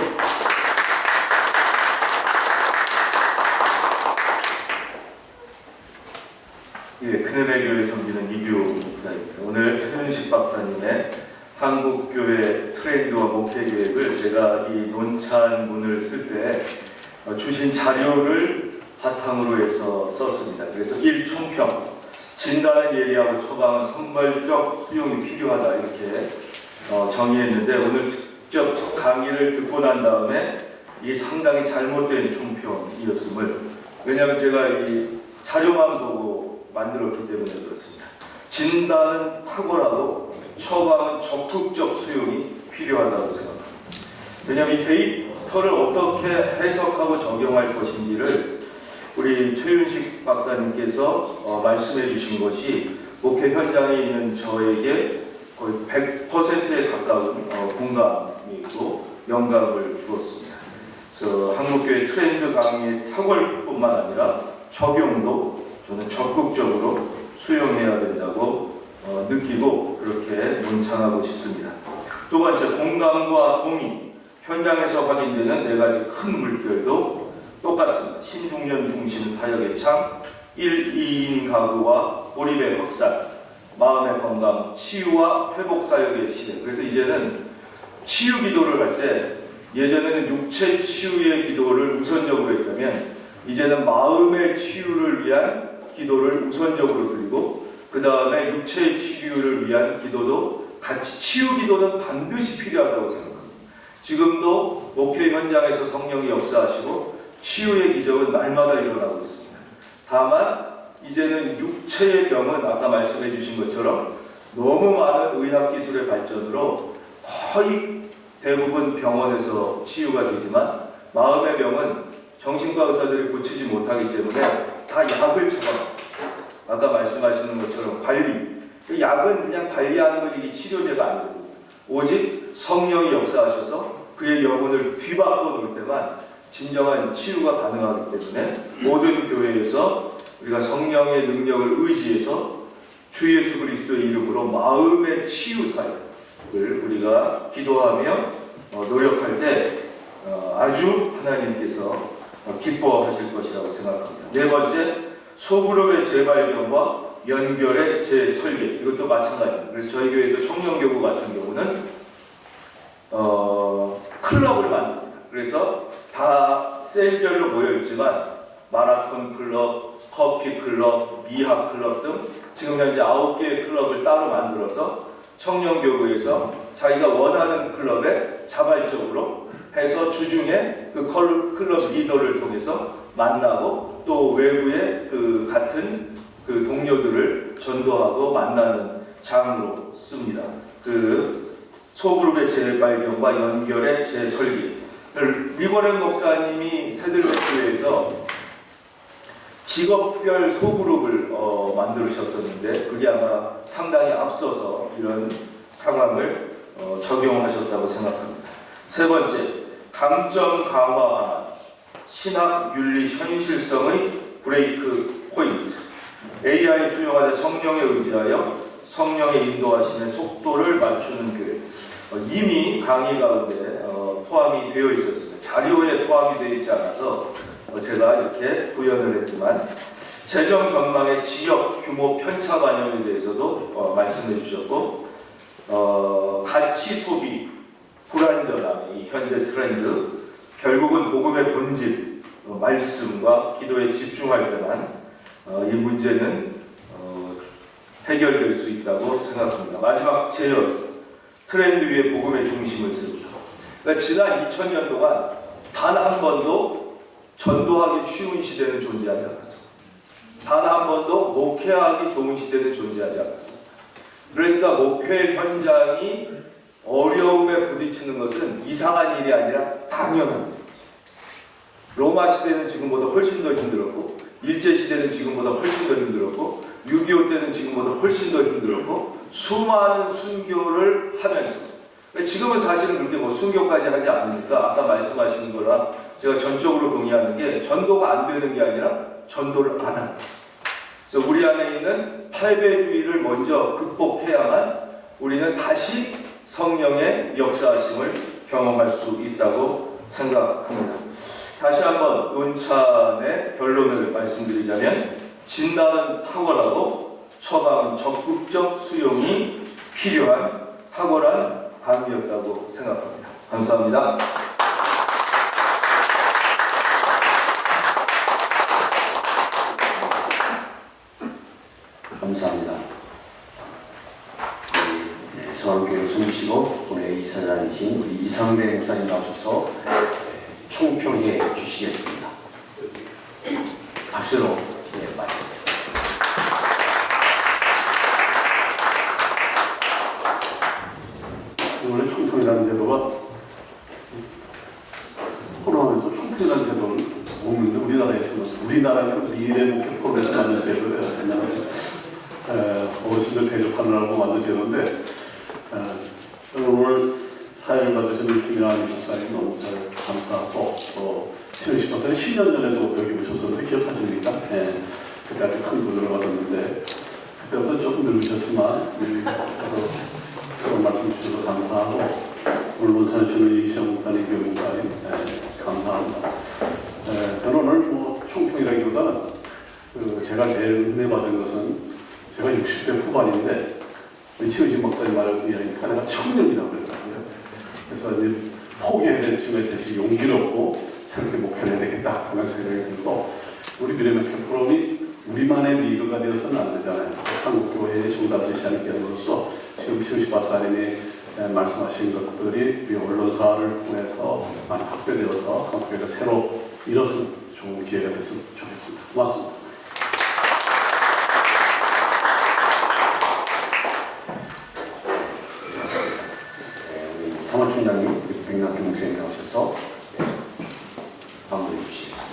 예, 큰은혜교회 섬기는 이규호 목사입니다. 오늘 최윤식 박사님의 한국교회 트렌드와 목회계획을 제가 이 논찬문을 쓸 때 주신 자료를 바탕으로 해서 썼습니다. 그래서 1총평, 진단은 예리하고 처방은 선발적 수용이 필요하다 이렇게 정의했는데 오늘 직접 강의를 듣고 난 다음에 이게 상당히 잘못된 총평이었음을, 왜냐하면 제가 이 자료만 보고 만들었기 때문에 그렇습니다. 진단은 탁월하고 처방은 적극적 수용이 필요하다고 생각합니다. 왜냐하면 이 데이터를 어떻게 해석하고 적용할 것인지를 우리 최윤식 박사님께서 말씀해 주신 것이 목회 현장에 있는 저에게 거의 100%에 가까운 공감이고 영감을 주었습니다. 그래서 한국교회 트렌드 강의의 탁월뿐만 아니라 적용도 저는 적극적으로 수용해야 된다고 느끼고 그렇게 논창하고 싶습니다. 두 번째, 공감과 동의, 현장에서 확인되는 4가지 큰 물결도 똑같습니다. 신중년 중심 사역의 창, 1, 2인 가구와 고립의 확산, 마음의 건강, 치유와 회복 사역의 시대. 그래서 이제는 치유 기도를 할 때 예전에는 육체 치유의 기도를 우선적으로 했다면 이제는 마음의 치유를 위한 기도를 우선적으로 드리고 그 다음에 육체의 치유를 위한 기도도 같이 치유 기도는 반드시 필요하다고 생각합니다. 지금도 목회 현장에서 성령이 역사하시고 치유의 기적은 날마다 일어나고 있습니다. 다만 이제는 육체의 병은 아까 말씀해 주신 것처럼 너무 많은 의학기술의 발전으로 거의 대부분 병원에서 치유가 되지만 마음의 병은 정신과 의사들이 고치지 못하기 때문에 다 약을 처방합니다. 아까 말씀하시는 것처럼 관리. 그 약은 그냥 관리하는 것이 치료제가 아니고 오직 성령이 역사하셔서 그의 영혼을 뒤바꿔 놓을 때만 진정한 치유가 가능하기 때문에 모든 교회에서 우리가 성령의 능력을 의지해서 주 예수 그리스도의 이름으로 마음의 치유 사역을 우리가 기도하며 노력할 때 아주 하나님께서 기뻐하실 것이라고 생각합니다. 네 번째, 소그룹의 재발견과 연결의 재설계. 이것도 마찬가지입니다. 그래서 저희 교회도 청년교구 같은 경우는 클럽을 만듭니다. 그래서 다 셀별로 모여있지만 마라톤 클럽, 커피 클럽, 미학 클럽 등 지금 현재 9개의 클럽을 따로 만들어서 청년교구에서 자기가 원하는 클럽에 자발적으로 해서 주중에 그 클럽 리더를 통해서 만나고 또 외부의 그 같은 그 동료들을 전도하고 만나는 장으로 씁니다. 그 소그룹의 재발견과 연결의 재설계. 리버렌 목사님이 새들교회에서 직업별 소그룹을 만들으셨었는데 그게 아마 상당히 앞서서 이런 상황을 적용하셨다고 생각합니다. 세 번째, 강점 강화 방안, 신학 윤리 현실성의 브레이크 포인트. AI 수용하자 성령에 의지하여 성령의 인도하심의 속도를 맞추는 교회. 이미 강의 가운데 포함이 되어 있었습니다. 자료에 포함이 되어 있지 않아서 제가 이렇게 구현을 했지만 재정 전망의 지역 규모 편차 반영에 대해서도 말씀해 주셨고 가치 소비 불안전함이 현재 트렌드, 결국은 복음의 본질 말씀과 기도에 집중할 때만 이 문제는 해결될 수 있다고 생각합니다. 마지막 제언, 트렌드 위에 복음의 중심을 씁니다. 그러니까 지난 2000년 동안 단 한 번도 전도하기 쉬운 시대는 존재하지 않았습니다. 단 한 번도 목회하기 좋은 시대는 존재하지 않았습니다. 그러니까 목회 현장이 어려움에 부딪히는 것은 이상한 일이 아니라 당연한 일입니다. 로마 시대는 지금보다 훨씬 더 힘들었고 일제시대는 지금보다 훨씬 더 힘들었고 6.25 때는 지금보다 훨씬 더 힘들었고 수많은 순교를 하면서 지금은 사실은 그렇게 뭐 순교까지 하지 않으니까 아까 말씀하시는 거랑 제가 전적으로 동의하는 게 전도가 안 되는 게 아니라 전도를 안 합니다. 그래서 우리 안에 있는 팔배주의를 먼저 극복해야만 우리는 다시 성령의 역사하심을 경험할 수 있다고 생각합니다. 다시 한번 논찬의 결론을 말씀드리자면 진단은 탁월하고 처방은 적극적 수용이 필요한 탁월한 감이었다고 생각합니다. 감사합니다. 감사합니다. 서울교회 숨쉬고 오늘 이사장이신 우리 이상대 목사님 나오셔서 총평해 주시겠습니다. 박수로 맞습니다. 원래 총통이라는 제도가 코로나에서 총통이라는 제도는 없는데 우리나라에서는 우리나라는 일의 목표 프로그램을 만든 제도예요. 왜냐하면 어르신들 대접하느라고 만든 제도인데 오늘 사회를 받으시는 김영환 목사님 너무 잘 감사하고 또 최은식 목사님 10년 전에도 여기 오셨었는데 기억하십니까? 그때 아주 큰 도전을 받았는데 그때보다 조금 늙으셨지만 그런 말씀 주셔서 감사하고 오늘 논찬 주는 이시영 목사님 얘기보다는 제가 제일 은혜 받은 것은 제가 60대 후반인데 최의진 목사님 말을 이야기하니까 내가 청년이라고 그러더라고요. 그래서 이제 포기해야 될 쯤에 대신 용기를 얻고 새롭게 목표를 해야 되겠다 하는 생각이 들고 우리 미래목표 프로그램이 우리만의 리그가 되어서는 안 되잖아요. 한국교회의 중단 제시하는 기관으로서 지금 최의진 박사님이 말씀하신 것들이 우리 언론사를 통해서 많이 확대되어서 한국교회가 새로 일어서는 좋은 기회가 됐으면 좋겠습니다. 고맙습니다. 우리 사무총장님, 백낙기 목사님 나오셔서 마무리해 주시겠습니다.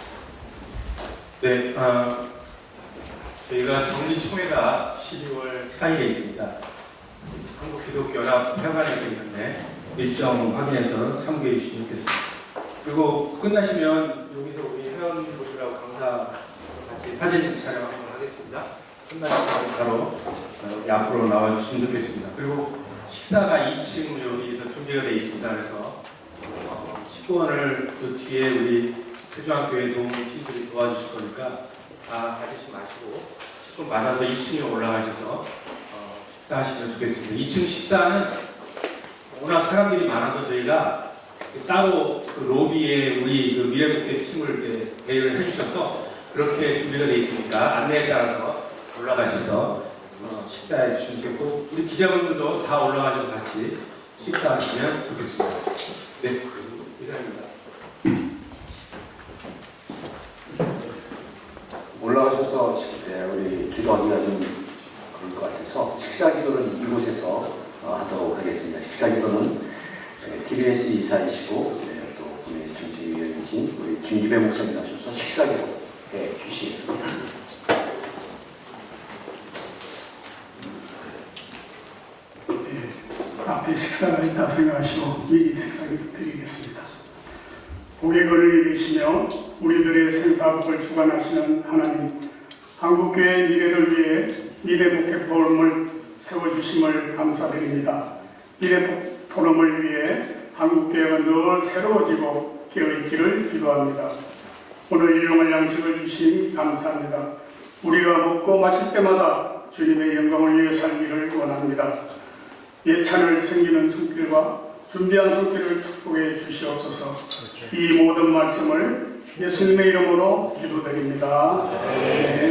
네, 저희가 정리총회가 12월 4일에 있습니다. 한국기독연합 회관에서 있는데 일정 확인해서 참고해 주시면 좋겠습니다. 그리고 끝나시면 여기서 우리 회원분들하고 강사 같이 사진 촬영 한번 하겠습니다. 끝나시면 바로 앞으로 나와주시면 좋겠습니다. 그리고 식사가 2층 여기서 준비가 되어 있습니다. 그래서 식권을 그 뒤에 우리 세종학교의 도움팀들이 도와주실 거니까 다 가지시 마시고 좀 많아서 2층에 올라가셔서 식사하시면 좋겠습니다. 2층 식사는 워낙 사람들이 많아서 저희가 따로 그 로비에 우리 그 미래국회 팀을 대여를 해주셔서 그렇게 준비가 되어 있으니까 안내에 따라서 올라가셔서 식사해 주시면 좋겠고 우리 기자분들도 다 올라가셔서 같이 식사하시면 좋겠습니다. 네, 이상입니다. 올라가셔서 우리 기도하기가 좀 그럴 것 같아서 식사 기도는 이곳에서 하도록 하겠습니다. 식사 기도는 TBS 이사이시고 또 국내 정치위원이신 우리 김기배 목사님 하셔서 식사 기도 해 주시겠습니다. 앞에 식사가 있다 생각하시고 미리 식사 기도 드리겠습니다. 고객을 이루시며 우리들의 생사복을 주관하시는 하나님, 한국교회의 미래를 위해 미래목회 포럼을 세워주심을 감사드립니다. 미래 포럼을 위해 한국교회가 늘 새로워지고 깨어있기를 기도합니다. 오늘 일용할 양식을 주시니 감사합니다. 우리가 먹고 마실 때마다 주님의 영광을 위해 살기를 원합니다. 예찬을 섬기는 손길과 준비한 손길을 축복해 주시옵소서. 이 모든 말씀을 예수님의 이름으로 기도드립니다. 네.